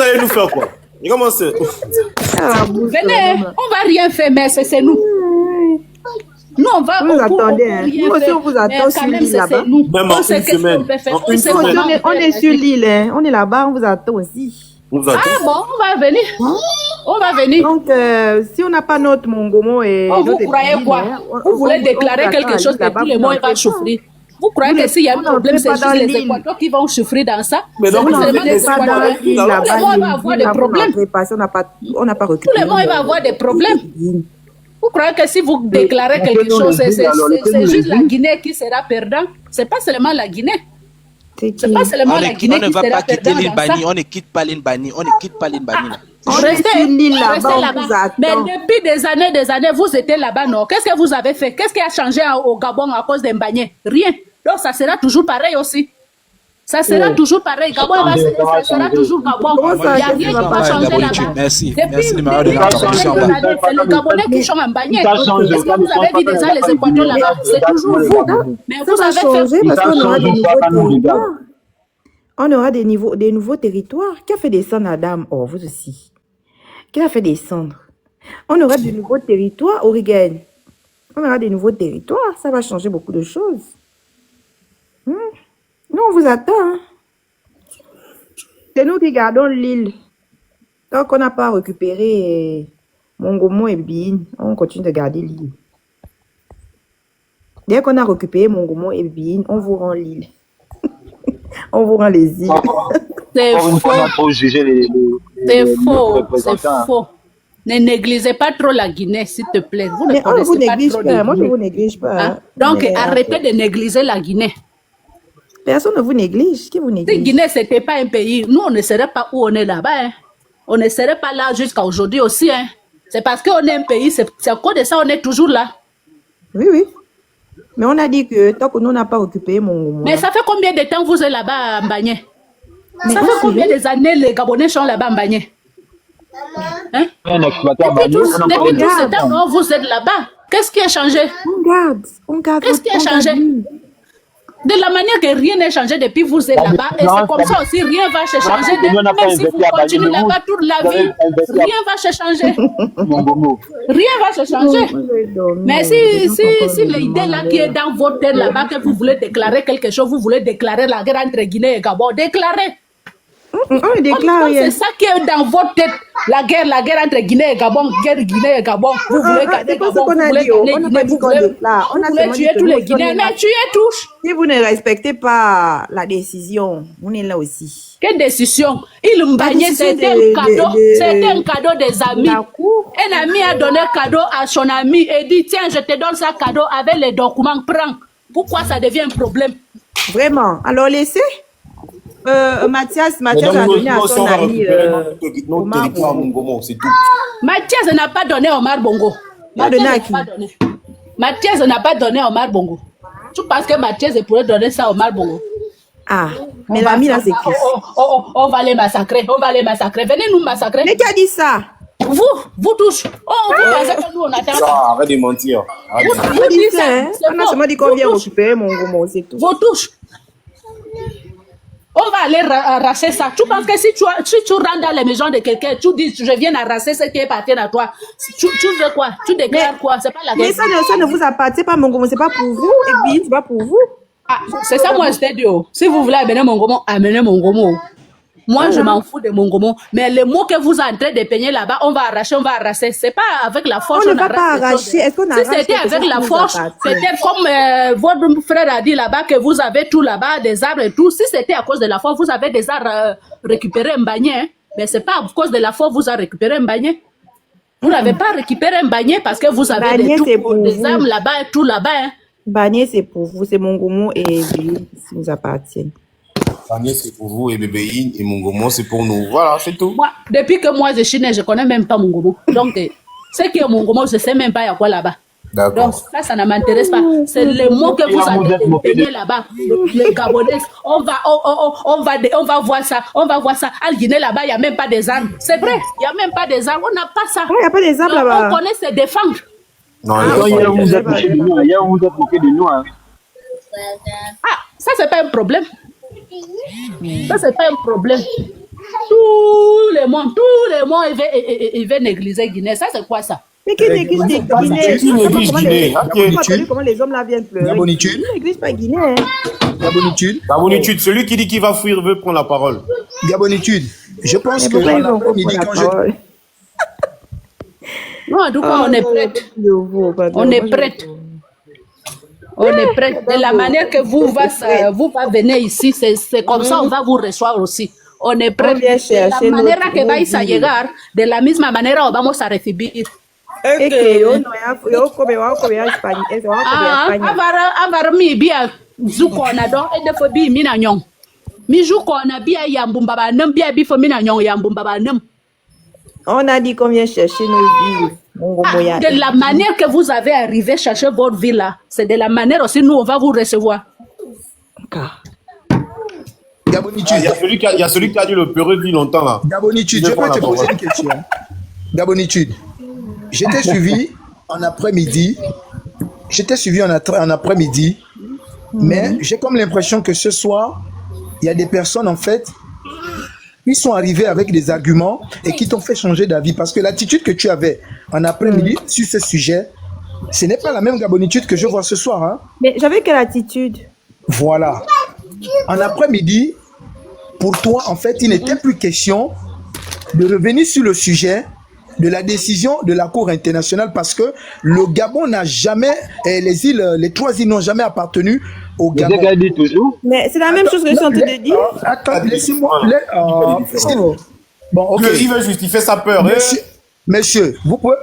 B: allez nous faire quoi? Comment c'est?
D: Venez, on va rien faire, mais c'est nous. Nous, on va.
C: Vous attendez, hein. Nous aussi, on vous attend sur l'île là-bas.
B: Même en une semaine.
C: On est sur l'île, hein. On est là-bas, on vous attend aussi.
D: Ah bon, on va venir. On va venir.
C: Donc, si on n'a pas notre Mongomo et.
D: Vous croyez quoi? Vous voulez déclarer quelque chose que tous les mois, il va souffrir. Vous croyez que s'il y a un problème, c'est juste les Équateurs qui vont souffrir dans ça?
C: Mais donc,
D: c'est seulement les Équateurs. Tous les mois, il va avoir des problèmes.
C: On n'a pas
D: Tous les mois, il va avoir des problèmes. Vous croyez que si vous déclarez quelque chose, c'est juste la Guinée qui sera perdant? C'est pas seulement la Guinée. C'est pas seulement la Guinée qui sera perdant dans ça.
L: On ne quitte pas l'île Bani. On ne quitte pas l'île Bani.
C: Restez là-bas.
D: Mais depuis des années, vous étiez là-bas, non? Qu'est-ce que vous avez fait? Qu'est-ce qui a changé au Gabon à cause des Mbagné? Rien. Donc ça sera toujours pareil aussi. Ça sera toujours pareil. Gabon ça sera toujours Gabon. Il n'y a rien qui va changer là-bas.
L: Merci.
D: Depuis c'est le Gabonais qui change en Mbagné. Est-ce que vous avez vu déjà les Équateurs là-bas? C'est toujours vous. Mais vous avez
C: changé parce qu'on aura des nouveaux territoires. On aura des nouveaux territoires. Qui a fait descendre Adam? Oh, vous aussi. Qui a fait descendre? On aura de nouveaux territoires, Origen. On aura des nouveaux territoires. Ça va changer beaucoup de choses. Nous, on vous attend. Hein. C'est nous qui gardons l'île. Tant qu'on n'a pas récupéré Mongomo et Bin, on continue de garder l'île. Dès qu'on a récupéré Mongomo et Bin, on vous rend l'île. On vous rend les îles.
D: C'est faux. C'est faux. C'est
G: représentants.
D: faux. Ne négligez pas trop la Guinée, s'il te plaît. Vous ne
C: Mais on ne vous
D: connaissez pas
C: néglige
D: trop
C: pas.
D: la
C: Moi, je ne
D: Guinée.
C: vous néglige pas.
D: Hein? Donc,
C: Mais,
D: arrêtez de négliger la Guinée.
C: personne ne vous néglige. Qui vous
D: Si
C: néglige?
D: Guinée, ce n'était pas un pays, nous, on ne serait pas où on est là-bas. Hein. On ne serait pas là jusqu'à aujourd'hui aussi. Hein. C'est parce qu'on est un pays, c'est à cause de ça on est toujours là.
C: Oui, oui. Mais on a dit que tant que nous n'a pas occupé Mongomo.
D: Mais ça fait combien de temps vous êtes là-bas à Mbagné?
C: Mais
D: Ça fait
C: aussi,
D: combien d'années les Gabonais sont là-bas à Mbagné? Hein?
G: Un exploiteur
D: Depuis
G: bannier,
D: tout ce temps, non, vous êtes là-bas. Qu'est-ce qui a changé?
C: On garde.
D: Qu'est-ce qui a changé? De la manière que rien n'a changé depuis vous êtes là-bas, et c'est comme ça aussi, rien va se changer. Même si vous continuez là-bas toute la vie, rien va se changer. Rien va se changer. Mais si l'idée là qui est dans votre tête là-bas, que vous voulez déclarer quelque chose, vous voulez déclarer la guerre entre Guinée et Gabon, déclarez.
C: On déclare.
D: C'est ça qui est dans votre tête, la guerre entre Guinée et Gabon, guerre Guinée et Gabon. Vous voulez garder Gabon, vous voulez garder Guinée, vous voulez tuer tous les Guinéens, mais tuez tous.
C: Si vous ne respectez pas la décision, on est là aussi.
D: Quelle décision? Il Mbagné, c'était un cadeau, c'était un cadeau des amis. Un ami a donné cadeau à son ami et dit, tiens, je te donne ça cadeau avec les documents, prends. Pourquoi ça devient un problème?
C: Vraiment. Alors laissez. Mathias a donné à son ami Omar Bongo.
B: C'est tout.
D: Mathias n'a pas donné Omar Bongo. Mathias n'a pas donné Omar Bongo. Tu penses que Mathias pourrait donner ça à Omar Bongo?
C: Ah, mais l'ami là c'est qui?
D: On va les massacrer, on va les massacrer. Venez nous massacrer.
C: Mais qui a dit ça?
D: Vous tous. Vous pensez que nous on attend.
B: Arrête de mentir.
C: Vous dites ça, hein? On a seulement dit qu'on vient récupérer Mongomo, c'est tout.
D: Vous tous. On va aller arracher ça. Tu penses que si tu rentres dans les maisons de quelqu'un, tu dis je viens arracher ce qui appartient à toi. Tu veux quoi? Tu déclares quoi? C'est pas la guerre.
C: Mais ça ne vous appartient pas, Mongomo, c'est pas pour vous. Et puis c'est pas pour vous.
D: Ah, c'est ça moi je t'ai dit. Si vous voulez amener Mongomo, amenez Mongomo. Moi, je m'en fous de Mongomo. Mais les mots que vous êtes en train de peigner là-bas, on va arracher. C'est pas avec la force.
C: On ne va pas arracher. Est-ce qu'on arrache?
D: Si c'était avec la force, c'était comme votre frère a dit là-bas que vous avez tout là-bas, des arbres et tout. Si c'était à cause de la force, vous avez des arbres récupérés Mbagné. Hein? Mais c'est pas à cause de la force vous avez récupéré Mbagné. Vous n'avez pas récupéré Mbagné parce que vous avez des armes là-bas et tout là-bas. Hein?
C: Mbagné, c'est pour vous. C'est Mongomo et lui qui nous appartiennent.
B: Mbagné, c'est pour vous et Bébéine et Mongomo, c'est pour nous. Voilà, c'est tout.
D: Moi, depuis que moi je suis né, je connais même pas Mongomo. Donc, ce qui est Mongomo, je sais même pas il y a quoi là-bas. Donc, ça ne m'intéresse pas. C'est les mots que vous avez payés là-bas. Les Gabonais, on va voir ça. On va voir ça. À Guinée, là-bas, il n'y a même pas des armes. C'est vrai, il n'y a même pas des armes. On n'a pas ça.
C: Il n'y a pas des armes là-bas.
D: On connaît se défendre.
G: Non, hier, vous êtes moqué de nous. Hier, vous êtes moqué de nous. Hein.
D: Ah, ça, c'est pas un problème. Ça, c'est pas un problème. Tout le monde, il veut négliger Guinée. Ça, c'est quoi ça?
C: Mais qui néglige Guinée? Comment les hommes là viennent pleurer?
J: Gabonitude.
C: Qui néglige pas Guinée?
B: Gabonitude, celui qui dit qu'il va fuir veut prendre la parole.
J: Gabonitude, je pense que dans l'après-midi, quand je...
D: Non, en tout cas, on est prête. On est prête. On est prête. De la manière que vous va venir ici, c'est comme ça on va vous recevoir aussi. On est prêt. De la manera que vais a llegar, de la misma manera vamos a recibir. Avarmi bia zuko na do edefo bi mina nyong. Mi zuko na bia yambumba ba nem bia bi fo mina nyong yambumba ba nem.
C: On a dit qu'on vient chercher nos villes.
D: De la manière que vous avez arrivé chercher votre ville là, c'est de la manière aussi nous on va vous recevoir.
J: Gabonitude.
B: Il y a celui qui a dû le pleurer depuis longtemps là.
J: Gabonitude, je peux te poser une question. Gabonitude, je t'ai suivi en après-midi. Mais j'ai comme l'impression que ce soir, il y a des personnes en fait, ils sont arrivés avec des arguments et qui t'ont fait changer d'avis. Parce que l'attitude que tu avais en après-midi sur ce sujet, ce n'est pas la même Gabonitude que je vois ce soir. Hein?
C: Mais j'avais quelle attitude?
J: Voilà. En après-midi, pour toi, en fait, il n'était plus question de revenir sur le sujet de la décision de la Cour internationale parce que le Gabon n'a jamais, les 3 îles n'ont jamais appartenu au Gabon.
G: Dit toujours.
C: Mais c'est la même chose que je suis en train de dire.
J: Attends, laissez-moi. Bon, ok.
B: Il veut justifier sa peur.
J: Monsieur, vous pouvez.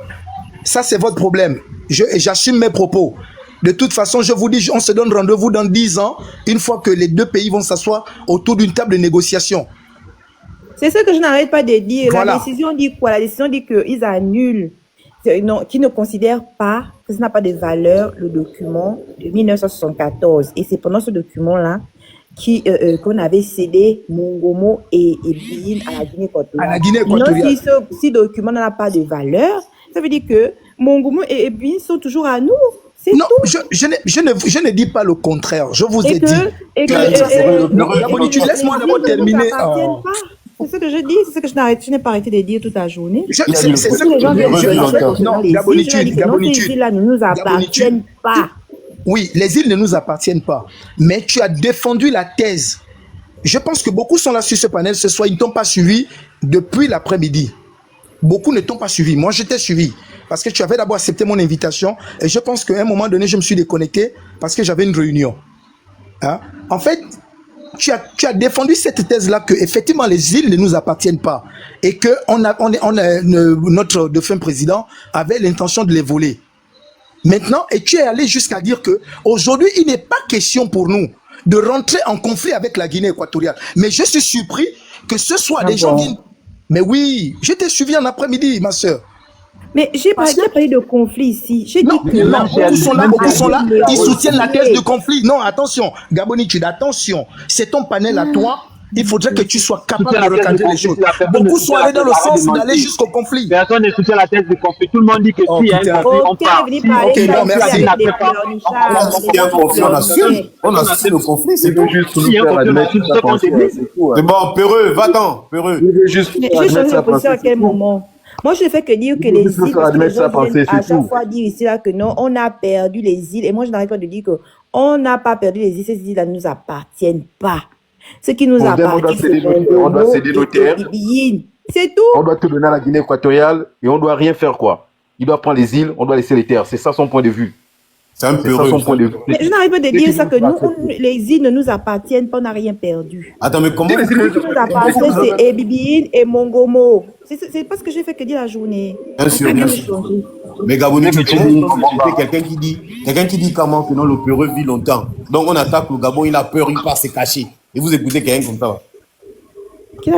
J: Ça, c'est votre problème. J'assume mes propos. De toute façon, je vous dis, on se donne rendez-vous dans 10 ans, une fois que les 2 pays vont s'asseoir autour d'une table de négociation.
C: C'est ce que je n'arrête pas de dire.
J: Voilà.
C: La décision dit quoi? La décision dit qu'ils annulent, qu'ils ne considèrent pas que ça n'a pas de valeur le document de 1974. Et c'est pendant ce document-là qu'on avait cédé Mongomo et Bin à la Guinée équatoriale. À la Guinée équatoriale. Si ce document n'a pas de valeur, ça veut dire que Mongomo et Bin sont toujours à nous. Non,
J: je ne dis pas le contraire. Je vous ai dit. Laisse-moi d'abord terminer.
C: C'est ce que je dis, c'est ce que je n'ai pas arrêté de dire toute la journée.
J: C'est ce que non, Gabonitude.
C: Ces îles-là ne nous appartiennent pas.
J: Oui, les îles ne nous appartiennent pas. Mais tu as défendu la thèse. Je pense que beaucoup sont là sur ce panel ce soir. Ils ne t'ont pas suivi depuis l'après-midi. Beaucoup ne t'ont pas suivi. Moi, je t'ai suivi. Parce que tu avais d'abord accepté mon invitation. Et je pense qu'à un moment donné, je me suis déconnecté parce que j'avais une réunion. Hein? En fait, tu as défendu cette thèse-là que effectivement les îles ne nous appartiennent pas et que notre défunt président avait l'intention de les voler. Maintenant, et tu es allé jusqu'à dire que aujourd'hui, il n'est pas question pour nous de rentrer en conflit avec la Guinée équatoriale. Mais je suis surpris que ce soit des gens viennent. Mais oui, je t'ai suivi en après-midi, ma soeur.
C: Mais j'ai pas eu de conflit ici. J'ai dit que
J: beaucoup sont là, ils soutiennent la thèse de conflit. Non, attention, Gabonitude, attention. C'est ton panel à toi. Il faudrait que tu sois capable de recadrer les choses. Beaucoup sont allés dans le sens d'aller jusqu'au conflit.
G: Personne ne soutient la thèse de conflit. Tout le monde dit que si il y a un conflit, on part.
J: Ok, non, merci.
B: On a cessé le conflit, c'est tout. C'est bon, Peureux, va-t'en, Peureux.
C: Je change de position à quel moment? Moi, je ne fais que dire que les îles, parce que les gens viennent à chaque fois dire ici là que non, on a perdu les îles. Et moi, je n'arrête pas de dire qu'on n'a pas perdu les îles. Ces îles-là ne nous appartiennent pas. Ce qui nous appartient,
M: on doit céder nos terres.
C: C'est tout.
M: On doit tout donner à la Guinée équatoriale et on ne doit rien faire, quoi. Il doit prendre les îles, on doit laisser les terres. C'est ça son point de vue.
B: C'est un peu
M: son point de vue.
C: Mais je n'arrive pas de dire ça que nous, les îles ne nous appartiennent pas, on n'a rien perdu.
B: Attends, mais comment
C: Ce qui nous appartient, c'est Ebibin et Mongomo. C'est pas ce que j'ai fait que dire la journée.
B: Bien sûr, bien sûr. Mais Gabonais, quelqu'un qui dit comment que non, le Peureux vit longtemps. Donc on attaque le Gabon, il a peur, il part se cacher. Et vous écoutez quelqu'un comme ça.
C: Quelqu'un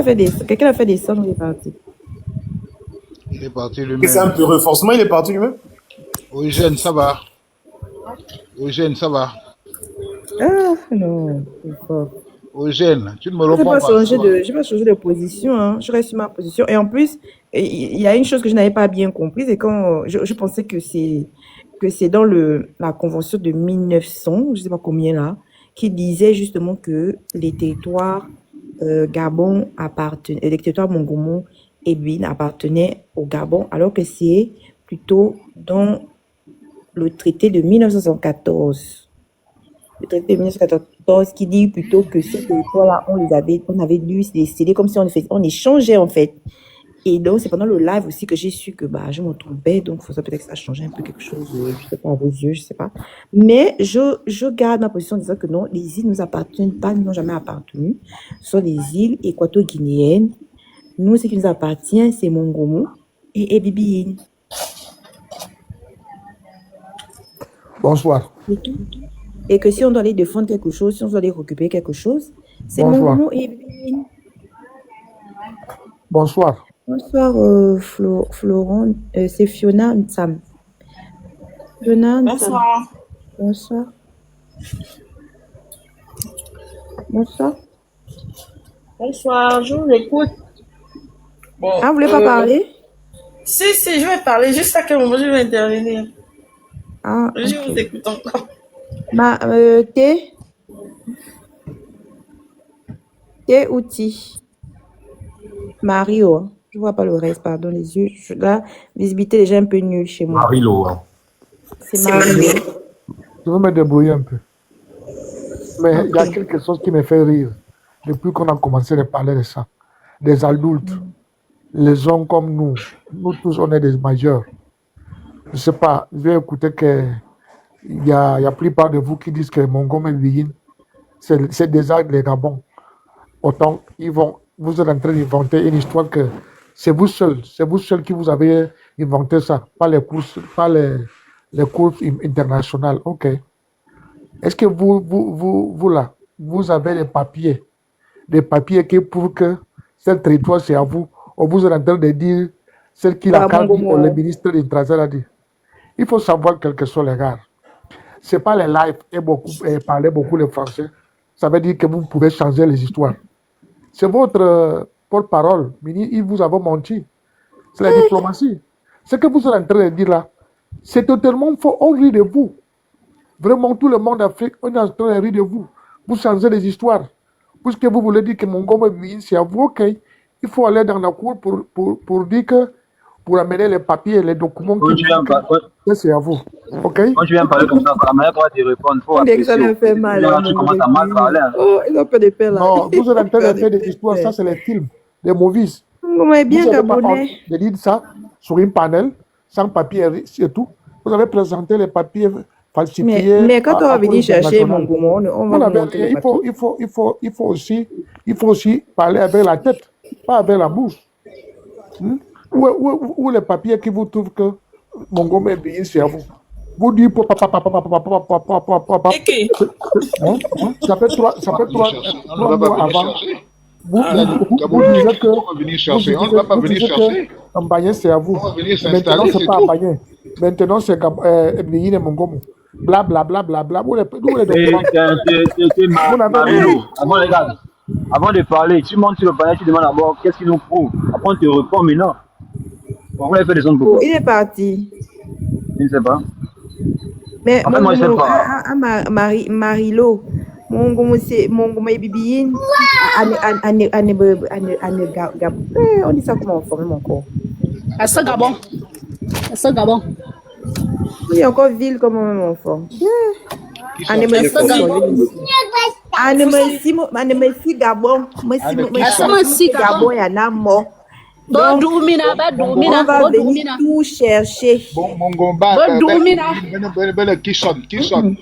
C: a fait des sons, il est parti.
A: Il est parti lui-même.
B: C'est un Peureux, forcément il est parti lui-même.
A: Eugène, ça va. Eugène, ça va.
C: Ah non, c'est pas.
A: Eugène, tu ne me réponds
C: pas. Je
A: n'ai
C: pas changé de position, hein. Je reste sur ma position. Et en plus, il y a une chose que je n'avais pas bien comprise, et quand je pensais que c'est dans la convention de 1900, je ne sais pas combien là, qui disait justement que les territoires Gabon appartenaient, les territoires Mongomo et Bin appartenaient au Gabon, alors que c'est plutôt dans le traité de 1974. Le traité de 1914 qui dit plutôt que ces territoires-là, on avait dû les céder comme si on échangeait en fait. Et donc, c'est pendant le live aussi que j'ai su que je me trompais, donc ça peut-être que ça a changé un peu quelque chose, je sais pas, à vos yeux, je sais pas. Mais je garde ma position en disant que non, les îles ne nous appartiennent pas, nous n'ont jamais appartenu. Ce sont les îles équato-guinéennes. Nous, ce qui nous appartient, c'est Mongomo et Ebibin.
O: Bonsoir.
C: Et que si on doit aller défendre quelque chose, si on doit aller récupérer quelque chose, c'est Mongomo et Ebibin.
O: Bonsoir.
C: Bonsoir, Florent. C'est Fiona Ntsam. Fiona Ntsam.
P: Bonsoir.
C: Bonsoir. Bonsoir.
P: Bonsoir, je vous écoute. Bon,
C: vous voulez pas parler?
P: Si, je vais parler. Juste à quel moment je vais intervenir? Je vous écoute encore.
C: T'es outil. Mario, hein. Je vois pas le reste, pardon, les yeux. La visibilité est déjà un peu nulle chez moi.
B: Mario, hein.
C: C'est Mario.
O: Je vais me débrouiller un peu. Mais il y a quelque chose qui me fait rire depuis qu'on a commencé à parler de ça. Des adultes. les hommes comme nous tous, on est des majeurs. Je sais pas, j'ai écouté que il y a la plupart de vous qui disent que Montgomery Begin, c'est déjà les Gabon. Autant, vous êtes en train d'inventer une histoire que c'est vous seuls qui vous avez inventé ça, pas les courses internationales. Ok. Est-ce que vous là, vous avez des papiers qui prouvent que ce territoire c'est à vous, ou vous êtes en train de dire celle qui l'a dit, ou le ministre de l'Intérieur a dit. Il faut savoir quels que sont les gars. C'est pas les lives et parler beaucoup le français. Ça veut dire que vous pouvez changer les histoires. C'est votre porte-parole. Il vous a menti. C'est la diplomatie. Ce que vous êtes en train de dire là, c'est totalement faux. On rit de vous. Vraiment, tout le monde d'Afrique, on est en train de rire de vous. Vous changez les histoires. Puisque vous voulez dire que Montgomery, c'est à vous, ok. Il faut aller dans la cour pour dire que, pour amener les papiers, les documents que c'est à vous. Ok?
G: Quand tu viens parler comme ça, la manière dont tu réponds, il faut apprécier.
C: Ça me fait mal.
G: Tu commences à mal parler.
C: Oh, ils ont peur de paix là.
O: Non, vous êtes en train de faire des histoires, ça c'est les films, des movies.
C: Vous êtes bien gabonais.
O: De dire ça sur une panel, sans papier et tout. Vous avez présenté les papiers falsifiés.
C: Mais quand on va venir chercher mon gourmand, on va vous montrer les papiers.
O: Il faut aussi parler avec la tête, pas avec la bouche. Où les papiers qui vous trouvent que Montgomery Begin, c'est à vous. Vous dites ça fait trois mois avant. Vous disiez que
A: on ne va pas venir chercher.
O: Mbaye, c'est à vous. Maintenant, c'est pas Mbaye. Maintenant, c'est Begin et Montgomery. Bla bla bla bla bla. Vous les
G: avant de parler, tu montes sur le panel, tu demandes d'abord qu'est-ce qu'il nous prouve. Après, on te répond maintenant. Pourquoi il fait des ondes beaucoup?
C: Il est parti.
G: Je ne sais pas.
C: Mais
G: en fait, moi, je ne sais pas.
C: Marilo, Montgomery Begin, on dit ça comment on forme encore.
D: À ce Gabon.
C: Il y a encore ville comme on forme. Merci Gabon. Merci Gabon, il y en a mort. Donc, on va venir tout chercher.
A: Qui sonne.